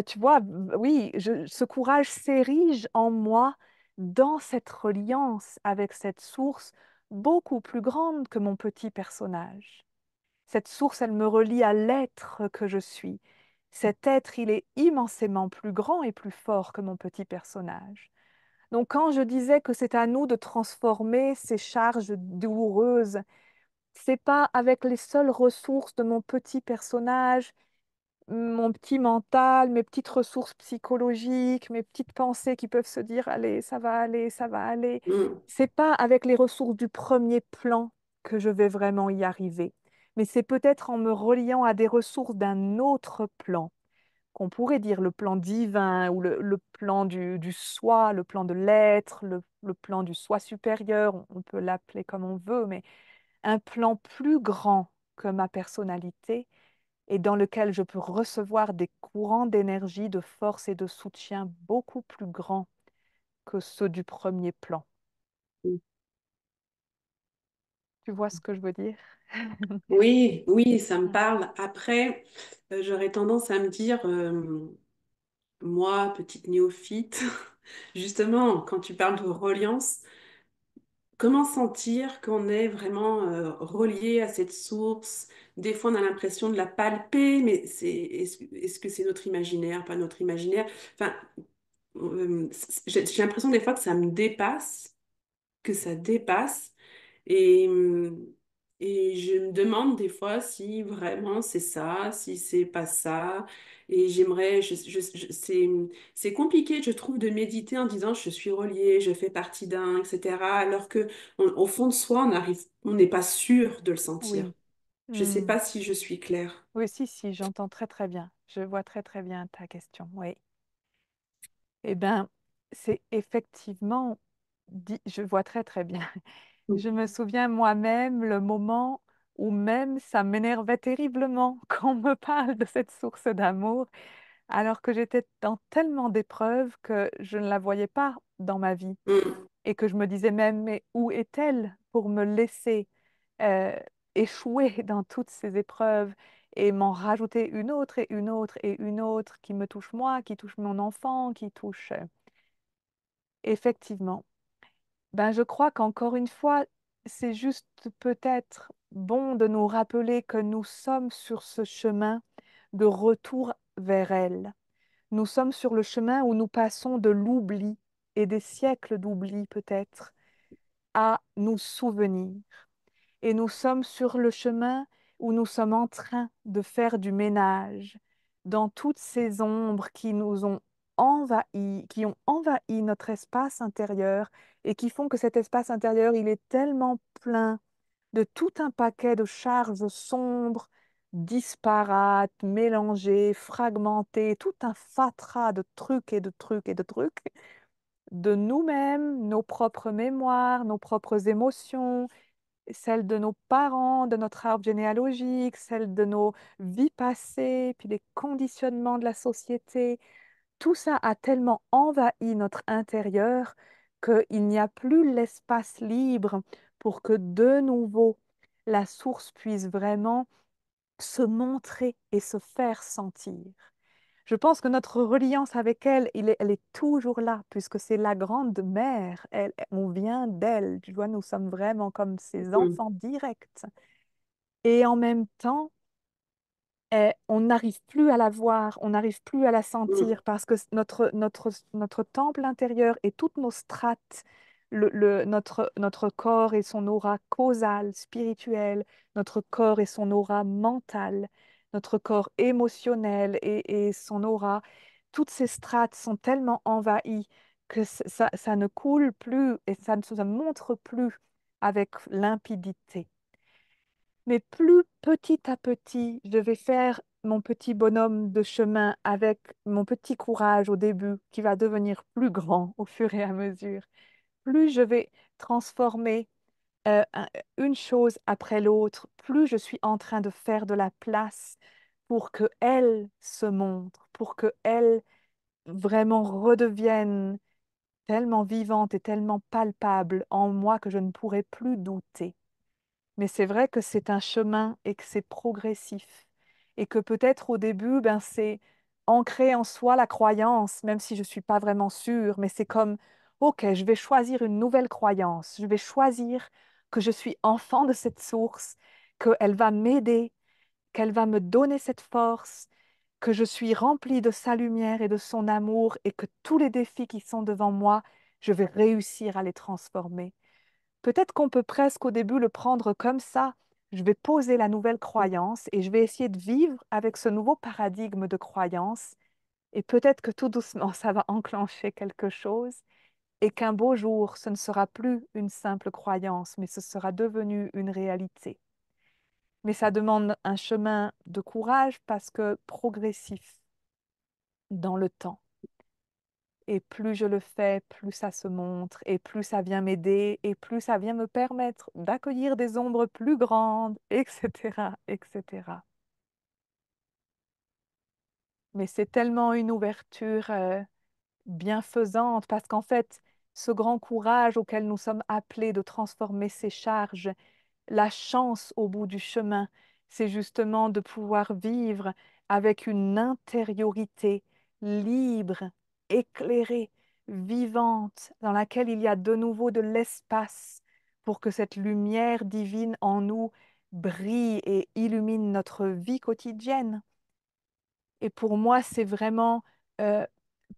tu vois, oui, ce courage s'érige en moi dans cette reliance avec cette source beaucoup plus grande que mon petit personnage. Cette source, elle me relie à l'être que je suis. Cet être, il est immensément plus grand et plus fort que mon petit personnage. Donc quand je disais que c'est à nous de transformer ces charges douloureuses C'est pas avec les seules ressources de mon petit personnage, mon petit mental, mes petites ressources psychologiques, mes petites pensées qui peuvent se dire, allez, ça va aller, ça va aller. Mm, C'est pas avec les ressources du premier plan que je vais vraiment y arriver, mais c'est peut-être en me reliant à des ressources d'un autre plan, qu'on pourrait dire le plan divin ou le plan du soi, le plan de l'être, le plan du soi supérieur, on peut l'appeler comme on veut, mais un plan plus grand que ma personnalité et dans lequel je peux recevoir des courants d'énergie, de force et de soutien beaucoup plus grands que ceux du premier plan. mm. Tu vois ce que je veux dire? Oui, oui, ça me parle. Après, j'aurais tendance à me dire, moi, petite néophyte, justement, quand tu parles de reliance, comment sentir qu'on est vraiment relié à cette source? Des fois, on a l'impression de la palper, mais est-ce que c'est notre imaginaire, pas notre imaginaire? Enfin, j'ai l'impression des fois que ça me dépasse, que ça dépasse. Et, et je me demande des fois si vraiment c'est ça, si c'est pas ça. Et j'aimerais, c'est compliqué, je trouve, de méditer en disant je suis relié, je fais partie d'un, etc. Alors que au fond de soi, on n'est pas sûr de le sentir. Oui. Je sais Hmm. pas si je suis claire. Oui, si, si, j'entends très très bien. Je vois très très bien ta question. Oui. Eh bien, c'est effectivement, je vois très très bien. Je me souviens moi-même le moment où même ça m'énervait terriblement qu'on me parle de cette source d'amour, alors que j'étais dans tellement d'épreuves que je ne la voyais pas dans ma vie Mm, et que je me disais même, mais où est-elle pour me laisser euh, échouer dans toutes ces épreuves et m'en rajouter une autre et une autre et une autre qui me touche moi, qui touche mon enfant, qui touche... Effectivement. Ben, je crois qu'encore une fois, c'est juste peut-être bon de nous rappeler que nous sommes sur ce chemin de retour vers elle. Nous sommes sur le chemin où nous passons de l'oubli et des siècles d'oubli peut-être à nous souvenir. Et nous sommes sur le chemin où nous sommes en train de faire du ménage dans toutes ces ombres qui nous ont envahis, qui ont envahi notre espace intérieur et qui font que cet espace intérieur, il est tellement plein de tout un paquet de charges sombres, disparates, mélangées, fragmentées, tout un fatras de trucs et de trucs et de trucs, de nous-mêmes, nos propres mémoires, nos propres émotions, celles de nos parents, de notre arbre généalogique, celles de nos vies passées, puis les conditionnements de la société. Tout ça a tellement envahi notre intérieur qu'il n'y a plus l'espace libre pour que de nouveau la source puisse vraiment se montrer et se faire sentir. Je pense que notre reliance avec elle, elle est toujours là, puisque c'est la grande mère. On vient d'elle. Tu vois, nous sommes vraiment comme ses mm, enfants directs. Et en même temps, on n'arrive plus à la voir, on n'arrive plus à la mm, sentir, parce que notre temple intérieur et toutes nos strates, notre corps et son aura causale, spirituelle, notre corps et son aura mentale, notre corps émotionnel et son aura, toutes ces strates sont tellement envahies que ça ne coule plus et ça ne se montre plus avec limpidité. Mais plus petit à petit, je vais faire mon petit bonhomme de chemin avec mon petit courage au début, qui va devenir plus grand au fur et à mesure. Plus je vais transformer une chose après l'autre, plus je suis en train de faire de la place pour que elle se montre, pour que elle vraiment redevienne tellement vivante et tellement palpable en moi que je ne pourrai plus douter. Mais c'est vrai que c'est un chemin et que c'est progressif. Et que peut-être au début, ben, c'est ancré en soi la croyance, même si je ne suis pas vraiment sûre, mais c'est comme, OK, je vais choisir une nouvelle croyance. Je vais choisir que je suis enfant de cette source, qu'elle va m'aider, qu'elle va me donner cette force, que je suis remplie de sa lumière et de son amour et que tous les défis qui sont devant moi, je vais réussir à les transformer. Peut-être qu'on peut presque au début le prendre comme ça, Je vais poser la nouvelle croyance et je vais essayer de vivre avec ce nouveau paradigme de croyance. Et peut-être que tout doucement, ça va enclencher quelque chose et qu'un beau jour, ce ne sera plus une simple croyance, mais ce sera devenu une réalité. Mais ça demande un chemin de courage parce que progressif dans le temps. Et plus je le fais, plus ça se montre, et plus ça vient m'aider, et plus ça vient me permettre d'accueillir des ombres plus grandes, etc., etc. Mais c'est tellement une ouverture bienfaisante parce qu'en fait, ce grand courage auquel nous sommes appelés de transformer ces charges, la chance au bout du chemin, c'est justement de pouvoir vivre avec une intériorité libre, éclairée, vivante, dans laquelle il y a de nouveau de l'espace pour que cette lumière divine en nous brille et illumine notre vie quotidienne. Et pour moi, c'est vraiment euh,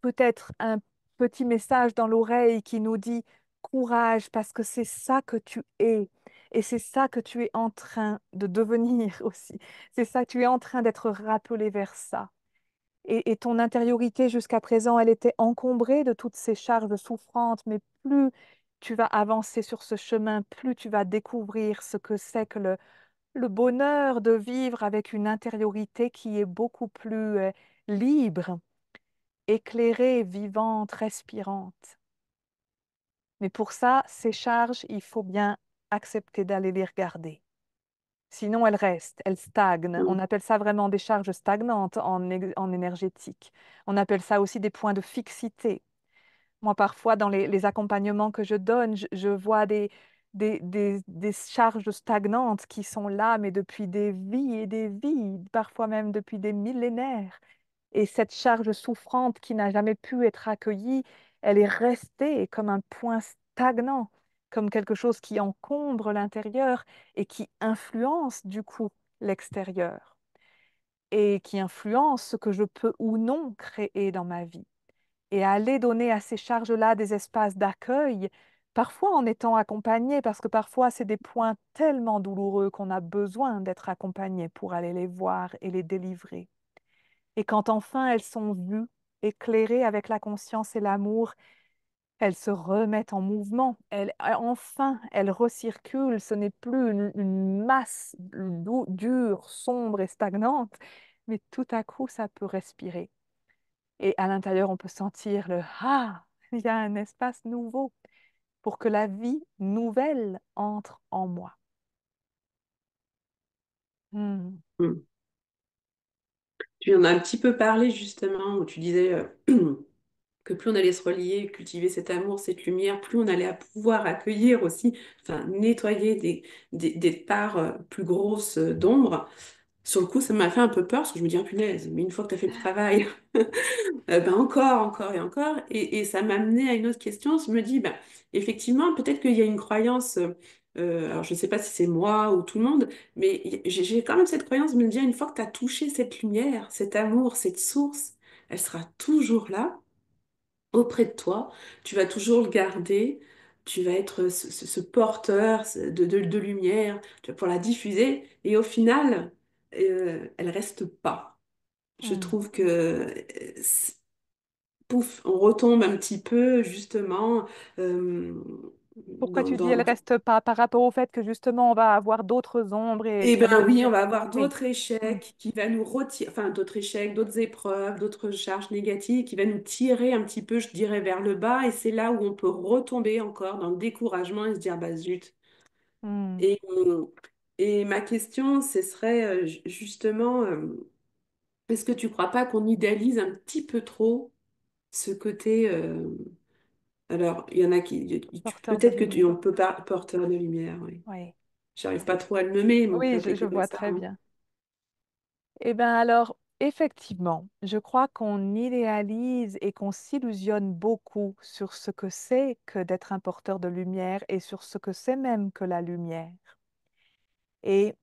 peut-être un petit message dans l'oreille qui nous dit courage parce que c'est ça que tu es et c'est ça que tu es en train de devenir aussi. C'est ça, tu es en train d'être rappelé vers ça. Et ton intériorité jusqu'à présent, elle était encombrée de toutes ces charges souffrantes, mais plus tu vas avancer sur ce chemin, plus tu vas découvrir ce que c'est que le bonheur de vivre avec une intériorité qui est beaucoup plus libre, éclairée, vivante, respirante. Mais pour ça, ces charges, il faut bien accepter d'aller les regarder. Sinon, elles restent, elles stagnent. On Mm. appelle ça vraiment des charges stagnantes en énergétique. On appelle ça aussi des points de fixité. Moi, parfois, dans les accompagnements que je donne, je vois des charges stagnantes qui sont là, mais depuis des vies et des vies, parfois même depuis des millénaires. Et cette charge souffrante qui n'a jamais pu être accueillie, elle est restée comme un point stagnant, comme quelque chose qui encombre l'intérieur et qui influence du coup l'extérieur et qui influence ce que je peux ou non créer dans ma vie et à aller donner à ces charges-là des espaces d'accueil, parfois en étant accompagné, parce que parfois c'est des points tellement douloureux qu'on a besoin d'être accompagné pour aller les voir et les délivrer. Et quand enfin elles sont vues, éclairées avec la conscience et l'amour, elles se remettent en mouvement. Enfin, elles recirculent. Ce n'est plus une masse dure, sombre et stagnante, mais tout à coup, ça peut respirer. Et à l'intérieur, on peut sentir le ah, il y a un espace nouveau pour que la vie nouvelle entre en moi. Hmm. Mm. Tu en as un petit peu parlé justement, où tu disais que plus on allait se relier, cultiver cet amour, cette lumière, plus on allait pouvoir accueillir aussi, enfin nettoyer des parts plus grosses d'ombre. Sur le coup, ça m'a fait un peu peur parce que je me dis, ah, punaise, mais une fois que tu as fait le travail, ben encore, encore et encore. Et ça m'a amené à une autre question. Je me dis, ben, effectivement, peut-être qu'il y a une croyance, alors je ne sais pas si c'est moi ou tout le monde, mais j'ai quand même cette croyance de me dire, une fois que tu as touché cette lumière, cet amour, cette source, elle sera toujours là, auprès de toi. Tu vas toujours le garder. Tu vas être ce porteur de lumière. Tu vas pouvoir la diffuser. Et au final, elle reste pas. Je Hmm. trouve que pouf, on retombe un petit peu justement euh, Pourquoi dans, tu dis elle dans- reste pas par rapport au fait que justement on va avoir d'autres ombres et Eh une ben oui, on lumière va qui... avoir Oui. d'autres Hmm. échecs qui va nous retirer, enfin d'autres échecs, d'autres épreuves, d'autres charges négatives qui va nous tirer un petit peu, je dirais, vers le bas. Et c'est là où on peut retomber encore dans le découragement et se dire, bah zut. Hmm. Et, et ma question, ce serait justement, est-ce que tu crois pas qu'on idéalise un petit peu trop ce côté alors, il y en a qui... Porteur de Peut-être que on lumière. peut pas porteur de lumière, oui. Oui. J'arrive pas trop à le nommer, mais on peut Oui, appeler je ça comme vois ça, très hein. bien. Eh bien alors, effectivement, je crois qu'on idéalise et qu'on s'illusionne beaucoup sur ce que c'est que d'être un porteur de lumière et sur ce que c'est même que la lumière. Et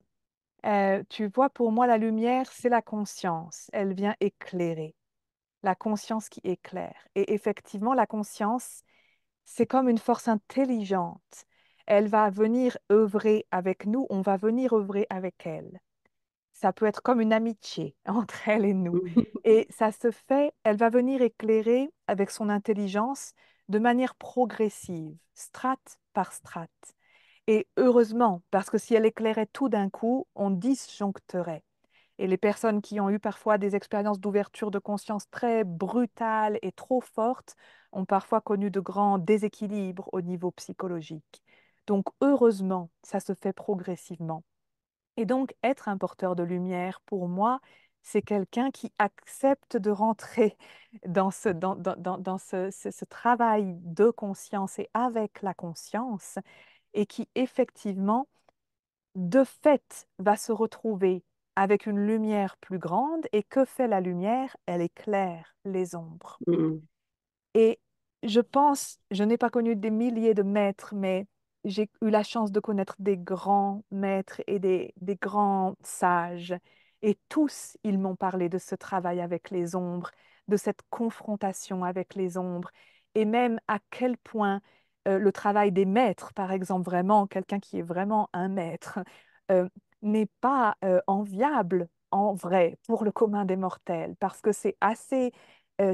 tu vois, pour moi, la lumière, c'est la conscience. Elle vient éclairer. La conscience qui éclaire. Et effectivement, la conscience, c'est comme une force intelligente. Elle va venir œuvrer avec nous, on va venir œuvrer avec elle. Ça peut être comme une amitié entre elle et nous. Et ça se fait, elle va venir éclairer avec son intelligence de manière progressive, strate par strate. Et heureusement, parce que si elle éclairait tout d'un coup, on disjoncterait. Et les personnes qui ont eu parfois des expériences d'ouverture de conscience très brutales et trop fortes ont parfois connu de grands déséquilibres au niveau psychologique. Donc heureusement, ça se fait progressivement. Et donc être un porteur de lumière, pour moi, c'est quelqu'un qui accepte de rentrer dans ce travail de conscience et avec la conscience et qui effectivement de fait, va se retrouver avec une lumière plus grande. Et que fait la lumière? Elle éclaire les ombres. Et je pense, je n'ai pas connu des milliers de maîtres, mais j'ai eu la chance de connaître des grands maîtres et des grands sages. Et tous, ils m'ont parlé de ce travail avec les ombres, de cette confrontation avec les ombres, et même à quel point le travail des maîtres, par exemple, vraiment, quelqu'un qui est vraiment un maître, euh, n'est pas enviable en vrai pour le commun des mortels, parce que c'est assez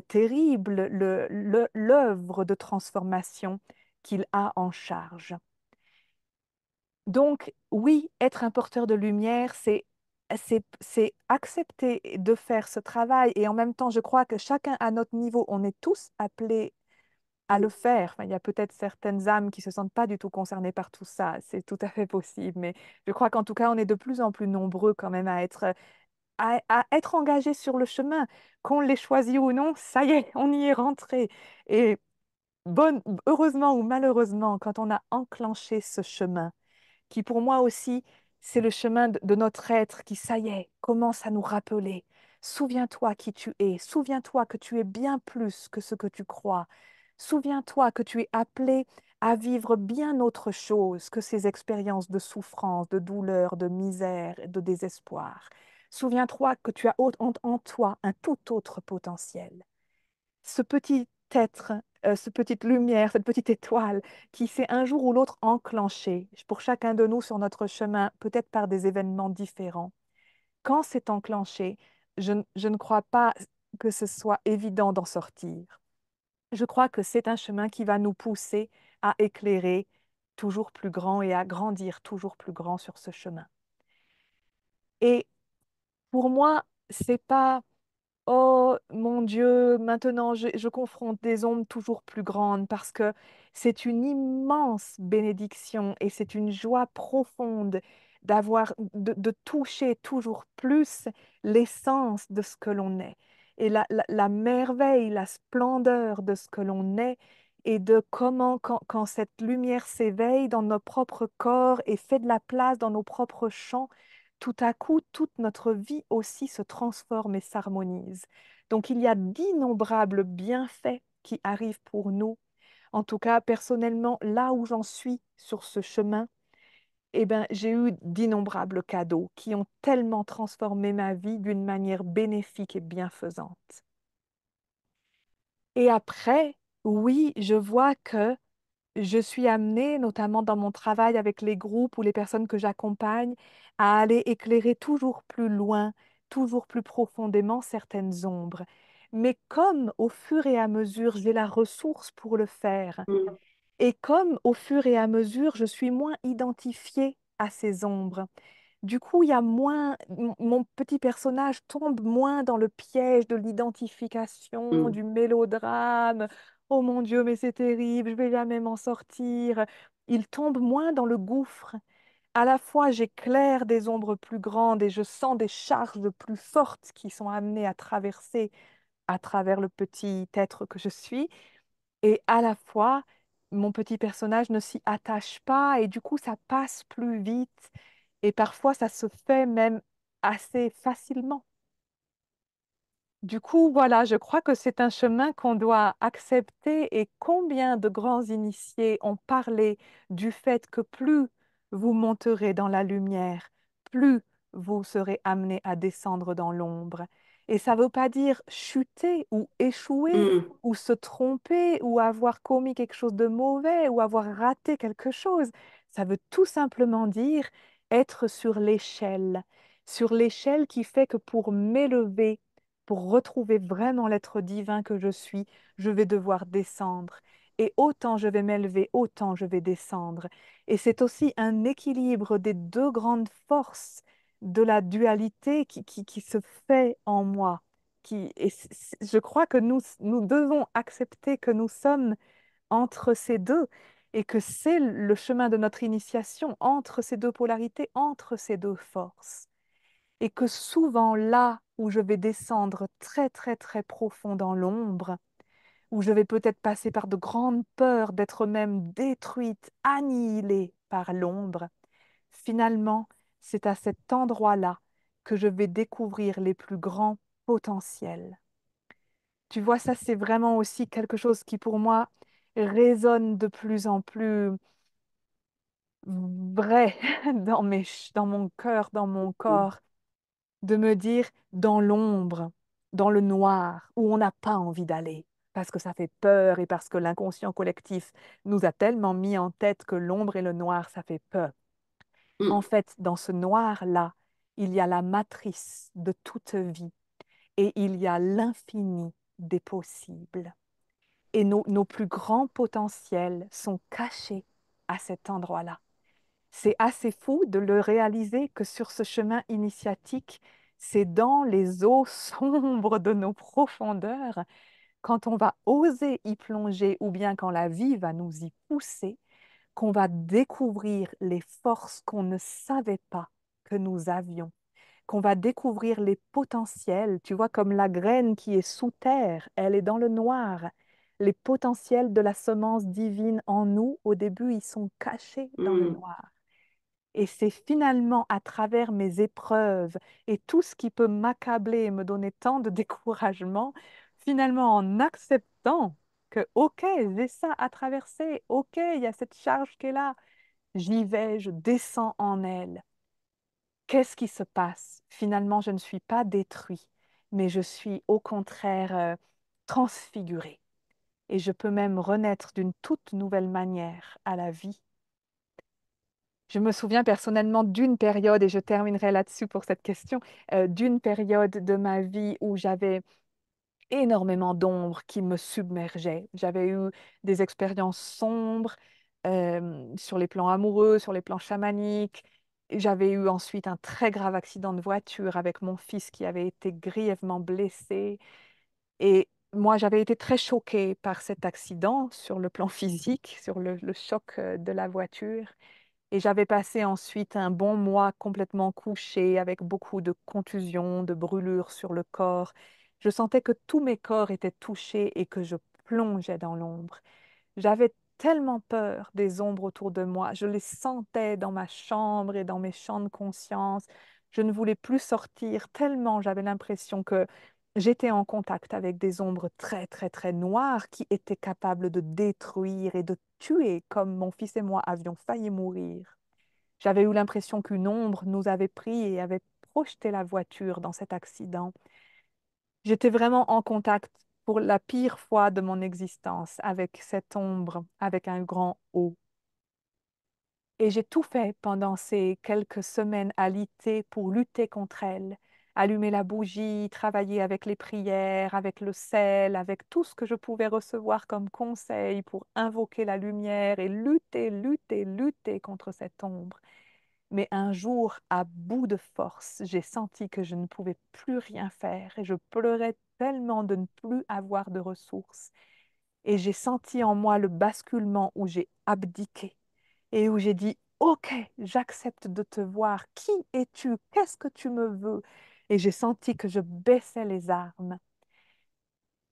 terrible l'œuvre de transformation qu'il a en charge. Donc, oui, être un porteur de lumière, c'est accepter de faire ce travail et en même temps, je crois que chacun à notre niveau, on est tous appelés à le faire. Enfin, il y a peut-être certaines âmes qui ne se sentent pas du tout concernées par tout ça, c'est tout à fait possible, mais je crois qu'en tout cas, on est de plus en plus nombreux quand même à être engagés sur le chemin. Qu'on l'ait choisi ou non, ça y est, on y est rentré. Et heureusement ou malheureusement, quand on a enclenché ce chemin, qui pour moi aussi, c'est le chemin de notre être qui, ça y est, commence à nous rappeler. Souviens-toi qui tu es, souviens-toi que tu es bien plus que ce que tu crois. Souviens-toi que tu es appelé à vivre bien autre chose que ces expériences de souffrance, de douleur, de misère, de désespoir. Souviens-toi que tu as en toi un tout autre potentiel. Ce petit être, cette petite lumière, cette petite étoile qui s'est un jour ou l'autre enclenchée pour chacun de nous sur notre chemin, peut-être par des événements différents. Quand c'est enclenché, je ne crois pas que ce soit évident d'en sortir. Je crois que c'est un chemin qui va nous pousser à éclairer toujours plus grand et à grandir toujours plus grand sur ce chemin. Et pour moi, c'est pas oh mon Dieu, maintenant je confronte des ombres toujours plus grandes parce que c'est une immense bénédiction et c'est une joie profonde de toucher toujours plus l'essence de ce que l'on est et la merveille, la splendeur de ce que l'on est et de comment quand cette lumière s'éveille dans nos propres corps et fait de la place dans nos propres champs, tout à coup, toute notre vie aussi se transforme et s'harmonise. Donc, il y a d'innombrables bienfaits qui arrivent pour nous. En tout cas, personnellement, là où j'en suis sur ce chemin, eh ben, j'ai eu d'innombrables cadeaux qui ont tellement transformé ma vie d'une manière bénéfique et bienfaisante. Et après, oui, je vois que je suis amenée, notamment dans mon travail avec les groupes ou les personnes que j'accompagne, à aller éclairer toujours plus loin, toujours plus profondément certaines ombres. Mais comme au fur et à mesure, j'ai la ressource pour le faire, et comme au fur et à mesure, je suis moins identifiée à ces ombres, du coup, il y a moins, mon petit personnage tombe moins dans le piège de l'identification, du mélodrame. Oh mon Dieu, mais c'est terrible, je vais jamais m'en sortir. Il tombe moins dans le gouffre. À la fois, j'éclaire des ombres plus grandes et je sens des charges plus fortes qui sont amenées à traverser à travers le petit être que je suis. Et à la fois, mon petit personnage ne s'y attache pas et du coup, ça passe plus vite. Et parfois, ça se fait même assez facilement. Du coup, voilà, je crois que c'est un chemin qu'on doit accepter et combien de grands initiés ont parlé du fait que plus vous monterez dans la lumière, plus vous serez amené à descendre dans l'ombre. Et ça ne veut pas dire chuter ou échouer Mm. ou se tromper ou avoir commis quelque chose de mauvais ou avoir raté quelque chose. Ça veut tout simplement dire être sur l'échelle qui fait que pour m'élever, pour retrouver vraiment l'être divin que je suis, je vais devoir descendre. Et autant je vais m'élever, autant je vais descendre. Et c'est aussi un équilibre des deux grandes forces de la dualité qui se fait en moi. Je crois que nous devons accepter que nous sommes entre ces deux et que c'est le chemin de notre initiation entre ces deux polarités, entre ces deux forces. Et que souvent là où je vais descendre très très très profond dans l'ombre, où je vais peut-être passer par de grandes peurs d'être même détruite, annihilée par l'ombre, finalement, c'est à cet endroit-là que je vais découvrir les plus grands potentiels. Tu vois, ça, c'est vraiment aussi quelque chose qui, pour moi, résonne de plus en plus vrai dans mon cœur, dans mon corps, de me dire dans l'ombre, dans le noir, où on n'a pas envie d'aller, parce que ça fait peur et parce que l'inconscient collectif nous a tellement mis en tête que l'ombre et le noir, ça fait peur. En Mm. fait, dans ce noir-là, il y a la matrice de toute vie et il y a l'infini des possibles. Et nos plus grands potentiels sont cachés à cet endroit-là. C'est assez fou de le réaliser que sur ce chemin initiatique, c'est dans les eaux sombres de nos profondeurs, quand on va oser y plonger ou bien quand la vie va nous y pousser, qu'on va découvrir les forces qu'on ne savait pas que nous avions, qu'on va découvrir les potentiels, tu vois, comme la graine qui est sous terre, elle est dans le noir. Les potentiels de la semence divine en nous, au début, ils sont cachés dans le Mm. noir. Et c'est finalement à travers mes épreuves et tout ce qui peut m'accabler et me donner tant de découragement, finalement en acceptant que, OK, j'ai ça à traverser, OK, il y a cette charge qui est là, j'y vais, je descends en elle. Qu'est-ce qui se passe? Finalement, je ne suis pas détruit, mais je suis au contraire transfiguré. Et je peux même renaître d'une toute nouvelle manière à la vie. Je me souviens personnellement d'une période, et je terminerai là-dessus pour cette question, d'une période de ma vie où j'avais énormément d'ombre qui me submergeait. J'avais eu des expériences sombres sur les plans amoureux, sur les plans chamaniques. J'avais eu ensuite un très grave accident de voiture avec mon fils qui avait été grièvement blessé. Et moi, j'avais été très choquée par cet accident sur le plan physique, sur le choc de la voiture. Et j'avais passé ensuite un bon mois complètement couchée avec beaucoup de contusions, de brûlures sur le corps. Je sentais que tous mes corps étaient touchés et que je plongeais dans l'ombre. J'avais tellement peur des ombres autour de moi. Je les sentais dans ma chambre et dans mes champs de conscience. Je ne voulais plus sortir tellement j'avais l'impression que j'étais en contact avec des ombres très, très, très noires qui étaient capables de détruire et de tuer comme mon fils et moi avions failli mourir. J'avais eu l'impression qu'une ombre nous avait pris et avait projeté la voiture dans cet accident. J'étais vraiment en contact pour la pire fois de mon existence avec cette ombre, avec un grand O. Et j'ai tout fait pendant ces quelques semaines à lutter pour lutter contre elle. Allumer la bougie, travailler avec les prières, avec le sel, avec tout ce que je pouvais recevoir comme conseil pour invoquer la lumière et lutter, lutter, lutter contre cette ombre. Mais un jour, à bout de force, j'ai senti que je ne pouvais plus rien faire et je pleurais tellement de ne plus avoir de ressources. Et j'ai senti en moi le basculement où j'ai abdiqué et où j'ai dit, OK, j'accepte de te voir. Qui es-tu? Qu'est-ce que tu me veux? Et j'ai senti que je baissais les armes.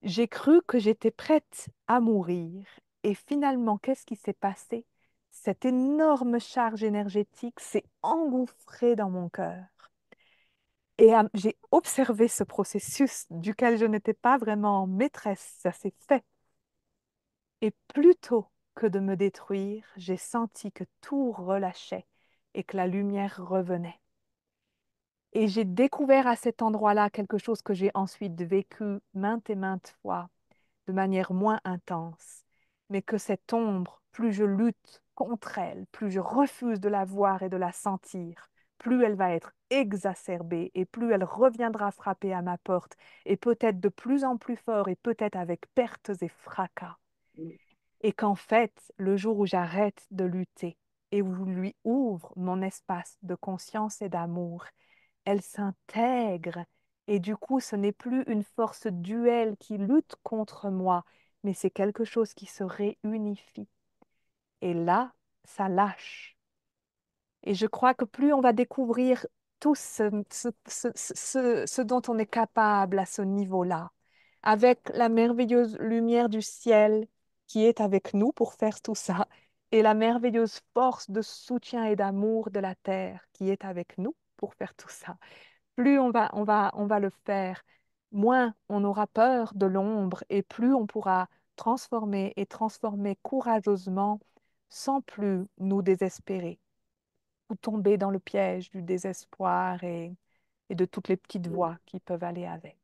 J'ai cru que j'étais prête à mourir. Et finalement, qu'est-ce qui s'est passé? Cette énorme charge énergétique s'est engouffrée dans mon cœur. Et j'ai observé ce processus duquel je n'étais pas vraiment maîtresse. Ça s'est fait. Et plutôt que de me détruire, j'ai senti que tout relâchait et que la lumière revenait. Et j'ai découvert à cet endroit-là quelque chose que j'ai ensuite vécu maintes et maintes fois de manière moins intense, mais que cette ombre, plus je lutte contre elle, plus je refuse de la voir et de la sentir, plus elle va être exacerbée et plus elle reviendra frapper à ma porte, et peut-être de plus en plus fort et peut-être avec pertes et fracas. Et qu'en fait, le jour où j'arrête de lutter et où je lui ouvre mon espace de conscience et d'amour, elle s'intègre. Et du coup, ce n'est plus une force duelle qui lutte contre moi, mais c'est quelque chose qui se réunifie. Et là, ça lâche. Et je crois que plus on va découvrir tout ce dont on est capable à ce niveau-là, avec la merveilleuse lumière du ciel qui est avec nous pour faire tout ça, et la merveilleuse force de soutien et d'amour de la terre qui est avec nous pour faire tout ça, plus on va le faire, moins on aura peur de l'ombre et plus on pourra transformer et transformer courageusement sans plus nous désespérer ou tomber dans le piège du désespoir et de toutes les petites voix qui peuvent aller avec.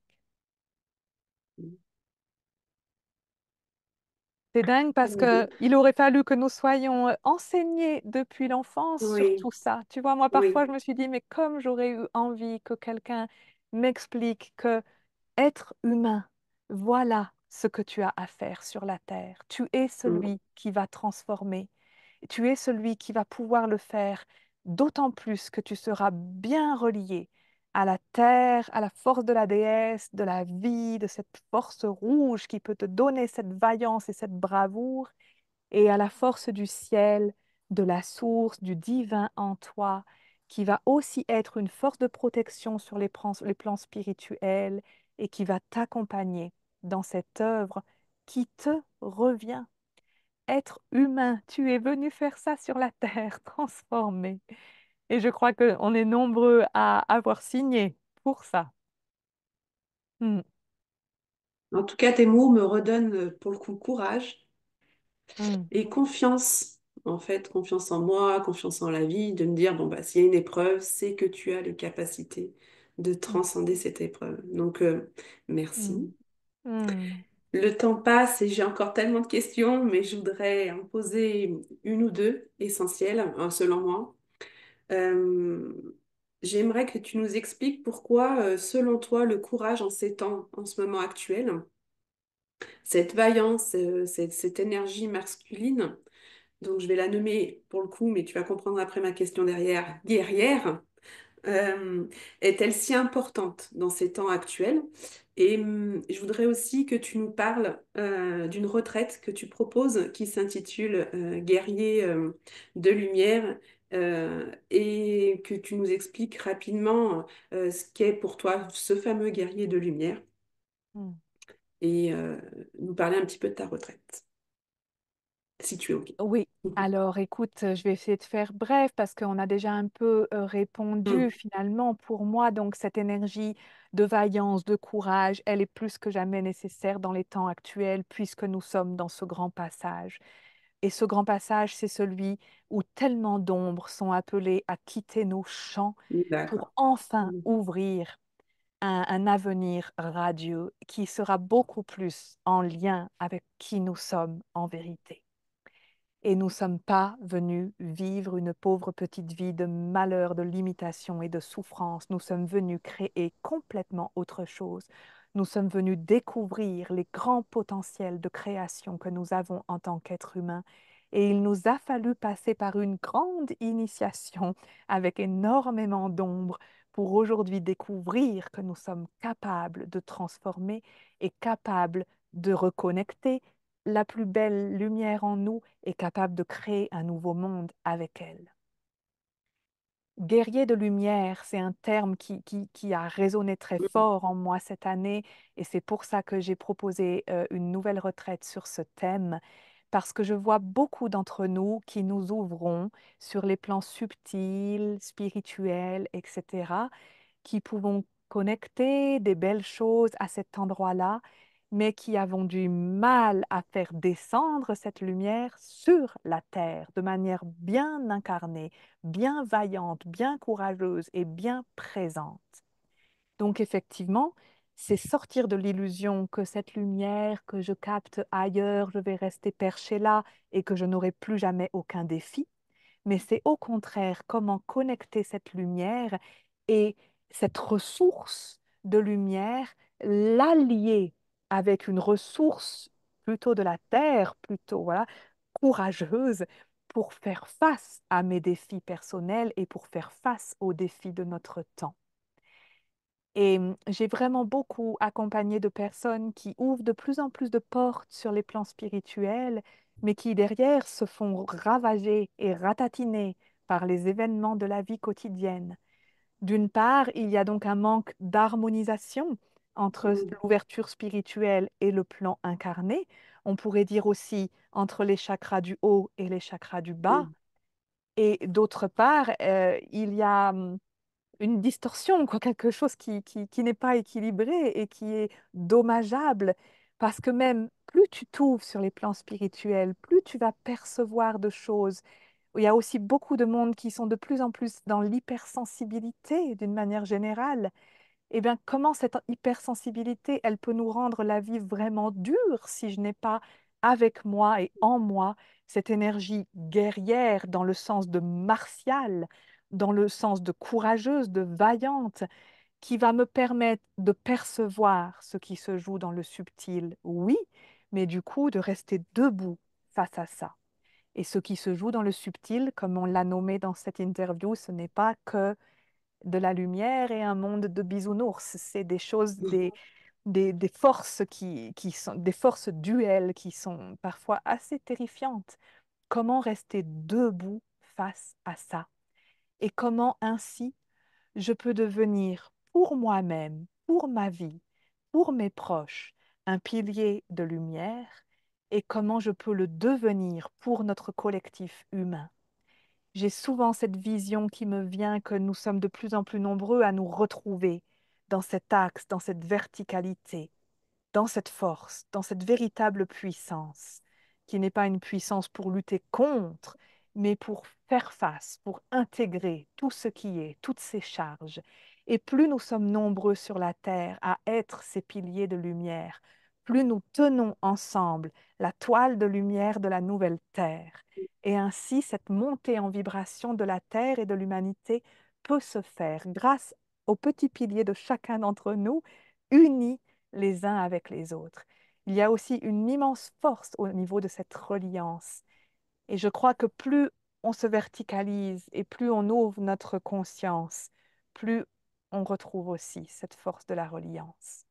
C'est dingue parce que il aurait fallu que nous soyons enseignés depuis l'enfance sur Oui, tout ça. Tu vois, moi, parfois, oui, je me suis dit, mais comme j'aurais eu envie que quelqu'un m'explique que être humain, voilà ce que tu as à faire sur la terre. Tu es mm, celui qui va transformer. Tu es celui qui va pouvoir le faire, d'autant plus que tu seras bien relié à la terre, à la force de la déesse, de la vie, de cette force rouge qui peut te donner cette vaillance et cette bravoure, et à la force du ciel, de la source, du divin en toi, qui va aussi être une force de protection sur les plans spirituels et qui va t'accompagner dans cette œuvre qui te revient. Être humain, tu es venu faire ça sur la terre, transformer. Et je crois qu'on est nombreux à avoir signé pour ça. Hmm, En tout cas, tes mots me redonnent pour le coup courage hmm, et confiance. En fait, confiance en moi, confiance en la vie, de me dire, bon, bah, s'il y a une épreuve, c'est que tu as les capacités de hmm, transcender cette épreuve. Donc, hmm, merci. hmm, Le temps passe et j'ai encore tellement de questions, mais je voudrais en poser une ou deux essentielles, selon moi. Euh, J'aimerais que tu nous expliques pourquoi, selon toi, le courage en ces temps, en ce moment actuel, cette vaillance, cette énergie masculine, donc je vais la nommer pour le coup, mais tu vas comprendre après ma question derrière, guerrière, euh, est-elle si importante dans ces temps actuels? Et je voudrais aussi que tu nous parles d'une retraite que tu proposes qui s'intitule Guerrier de lumière et que tu nous expliques rapidement ce qu'est pour toi ce fameux guerrier de lumière hmm. et nous parler un petit peu de ta retraite, si tu es OK. Oui, alors écoute, je vais essayer de faire bref parce qu'on a déjà un peu répondu Mm, finalement. Pour moi, donc cette énergie de vaillance, de courage, elle est plus que jamais nécessaire dans les temps actuels puisque nous sommes dans ce grand passage. Et ce grand passage, c'est celui où tellement d'ombres sont appelées à quitter nos champs pour d'accord. enfin Mm, ouvrir un avenir radieux qui sera beaucoup plus en lien avec qui nous sommes en vérité. Et nous ne sommes pas venus vivre une pauvre petite vie de malheur, de limitation et de souffrance. Nous sommes venus créer complètement autre chose. Nous sommes venus découvrir les grands potentiels de création que nous avons en tant qu'êtres humains. Et il nous a fallu passer par une grande initiation avec énormément d'ombre pour aujourd'hui découvrir que nous sommes capables de transformer et capables de reconnecter la plus belle lumière en nous est capable de créer un nouveau monde avec elle. Guerrier de lumière, c'est un terme qui a résonné très mm, fort en moi cette année et c'est pour ça que j'ai proposé une nouvelle retraite sur ce thème, parce que je vois beaucoup d'entre nous qui nous ouvrons sur les plans subtils, spirituels, etc., qui pouvons connecter des belles choses à cet endroit-là, mais qui avons du mal à faire descendre cette lumière sur la terre de manière bien incarnée, bien vaillante, bien courageuse et bien présente. Donc effectivement, c'est sortir de l'illusion que cette lumière que je capte ailleurs, je vais rester perché là et que je n'aurai plus jamais aucun défi, mais c'est au contraire comment connecter cette lumière et cette ressource de lumière, l'allier avec une ressource plutôt de la terre, plutôt voilà, courageuse pour faire face à mes défis personnels et pour faire face aux défis de notre temps. Et j'ai vraiment beaucoup accompagné de personnes qui ouvrent de plus en plus de portes sur les plans spirituels, mais qui derrière se font ravager et ratatiner par les événements de la vie quotidienne. D'une part, il y a donc un manque d'harmonisation entre Mm, l'ouverture spirituelle et le plan incarné. On pourrait dire aussi entre les chakras du haut et les chakras du bas. mm, Et d'autre part, il y a une distorsion, quoi, quelque chose qui n'est pas équilibré et qui est dommageable, parce que même plus tu t'ouvres sur les plans spirituels, plus tu vas percevoir de choses. Il y a aussi beaucoup de monde qui sont de plus en plus dans l'hypersensibilité d'une manière générale. Eh bien, comment cette hypersensibilité, elle peut nous rendre la vie vraiment dure si je n'ai pas avec moi et en moi cette énergie guerrière dans le sens de martiale, dans le sens de courageuse, de vaillante, qui va me permettre de percevoir ce qui se joue dans le subtil, oui, mais du coup de rester debout face à ça. Et ce qui se joue dans le subtil, comme on l'a nommé dans cette interview, ce n'est pas que de la lumière et un monde de bisounours. C'est des choses, des forces qui sont des forces duelles qui sont parfois assez terrifiantes. Comment rester debout face à ça? Et comment ainsi je peux devenir pour moi-même, pour ma vie, pour mes proches, un pilier de lumière? Et comment je peux le devenir pour notre collectif humain? J'ai souvent cette vision qui me vient que nous sommes de plus en plus nombreux à nous retrouver dans cet axe, dans cette verticalité, dans cette force, dans cette véritable puissance, qui n'est pas une puissance pour lutter contre, mais pour faire face, pour intégrer tout ce qui est, toutes ces charges. Et plus nous sommes nombreux sur la Terre à être ces piliers de lumière, plus nous tenons ensemble la toile de lumière de la nouvelle Terre. Et ainsi, cette montée en vibration de la Terre et de l'humanité peut se faire grâce aux petits piliers de chacun d'entre nous, unis les uns avec les autres. Il y a aussi une immense force au niveau de cette reliance. Et je crois que plus on se verticalise et plus on ouvre notre conscience, plus on retrouve aussi cette force de la reliance.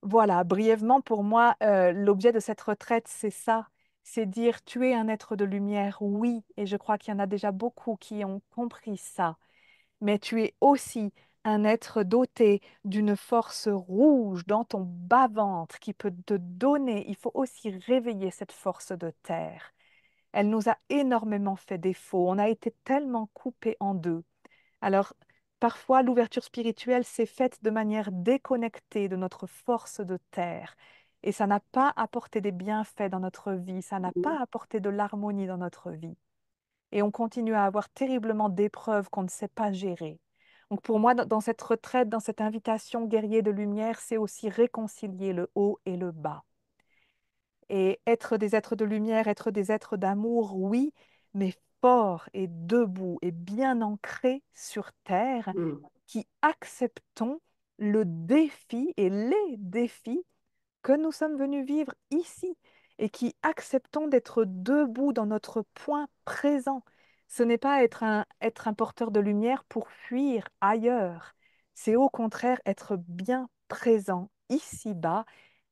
Voilà, brièvement pour moi, l'objet de cette retraite, c'est ça, c'est dire tu es un être de lumière, oui, et je crois qu'il y en a déjà beaucoup qui ont compris ça, mais tu es aussi un être doté d'une force rouge dans ton bas-ventre qui peut te donner, il faut aussi réveiller cette force de terre. Elle nous a énormément fait défaut, on a été tellement coupés en deux. Alors, parfois, l'ouverture spirituelle s'est faite de manière déconnectée de notre force de terre. Et ça n'a pas apporté des bienfaits dans notre vie, ça n'a mm. pas apporté de l'harmonie dans notre vie. Et on continue à avoir terriblement d'épreuves qu'on ne sait pas gérer. Donc pour moi, dans cette retraite, dans cette invitation guerrier de lumière, c'est aussi réconcilier le haut et le bas. Et être des êtres de lumière, être des êtres d'amour, oui, mais forts et debout et bien ancrés sur terre, Mm. qui acceptons le défi et les défis que nous sommes venus vivre ici et qui acceptons d'être debout dans notre point présent. Ce n'est pas être un porteur de lumière pour fuir ailleurs. C'est au contraire être bien présent ici-bas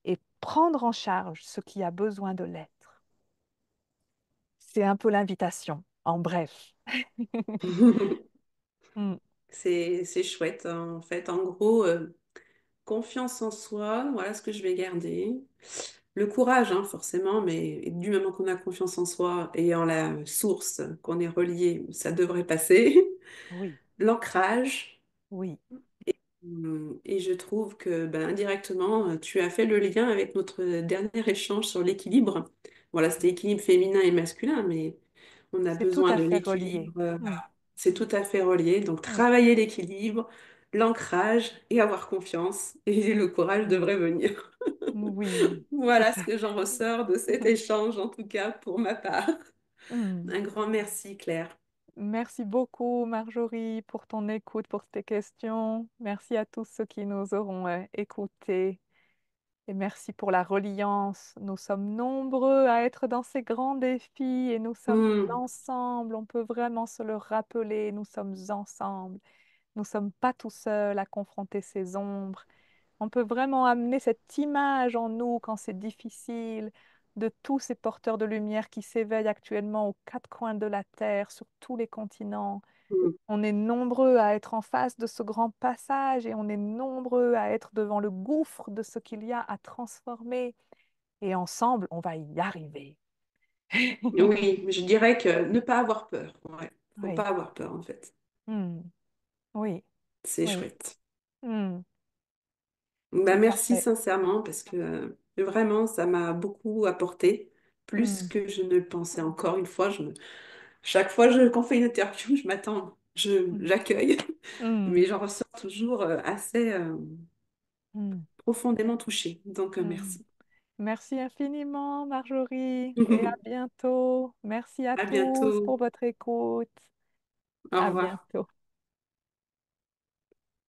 et prendre en charge ce qui a besoin de l'être. C'est un peu l'invitation, en bref. Mm. C'est chouette, hein, en fait. En gros, confiance en soi, voilà ce que je vais garder. Le courage, hein, forcément, mais du moment qu'on a confiance en soi et en la source, qu'on est relié, ça devrait passer. Oui, L'ancrage, oui, Et je trouve que ben, indirectement, tu as fait le lien avec notre dernier échange sur l'équilibre. Voilà, c'était équilibre féminin et masculin, mais on a C'est tout besoin à de fait l'équilibre. relié. Mm, C'est tout à fait relié. Donc, mm, travailler l'équilibre, l'ancrage et avoir confiance. Et le courage mm. devrait venir. Oui, tout Voilà ce à que j'en fait. ressors de cet échange, en tout cas pour ma part. Mm. Un grand merci, Claire. Merci beaucoup, Marjorie, pour ton écoute, pour tes questions. Merci à tous ceux qui nous auront écoutés. Et merci pour la reliance. Nous sommes nombreux à être dans ces grands défis et nous sommes Hmm, ensemble. On peut vraiment se le rappeler. Nous sommes ensemble. Nous ne sommes pas tout seuls à confronter ces ombres. On peut vraiment amener cette image en nous quand c'est difficile, de tous ces porteurs de lumière qui s'éveillent actuellement aux quatre coins de la Terre, sur tous les continents. hmm. On est nombreux à être en face de ce grand passage et on est nombreux à être devant le gouffre de ce qu'il y a à transformer. Et ensemble, on va y arriver. Oui, je dirais que ne pas avoir peur. Ouais, faut pas Oui, avoir peur en fait. hmm, oui, C'est oui, chouette. hmm, Bah, tout à merci fait. sincèrement parce que vraiment ça m'a beaucoup apporté, plus Hmm, que je ne le pensais. Encore une fois, chaque fois qu'on fait une interview, je m'attends, hmm, j'accueille, hmm, mais j'en ressors toujours assez hmm, profondément touchée. Donc hmm. merci. Merci infiniment, Marjorie, et à bientôt. Merci à À tous pour bientôt. votre écoute. Au À revoir. bientôt.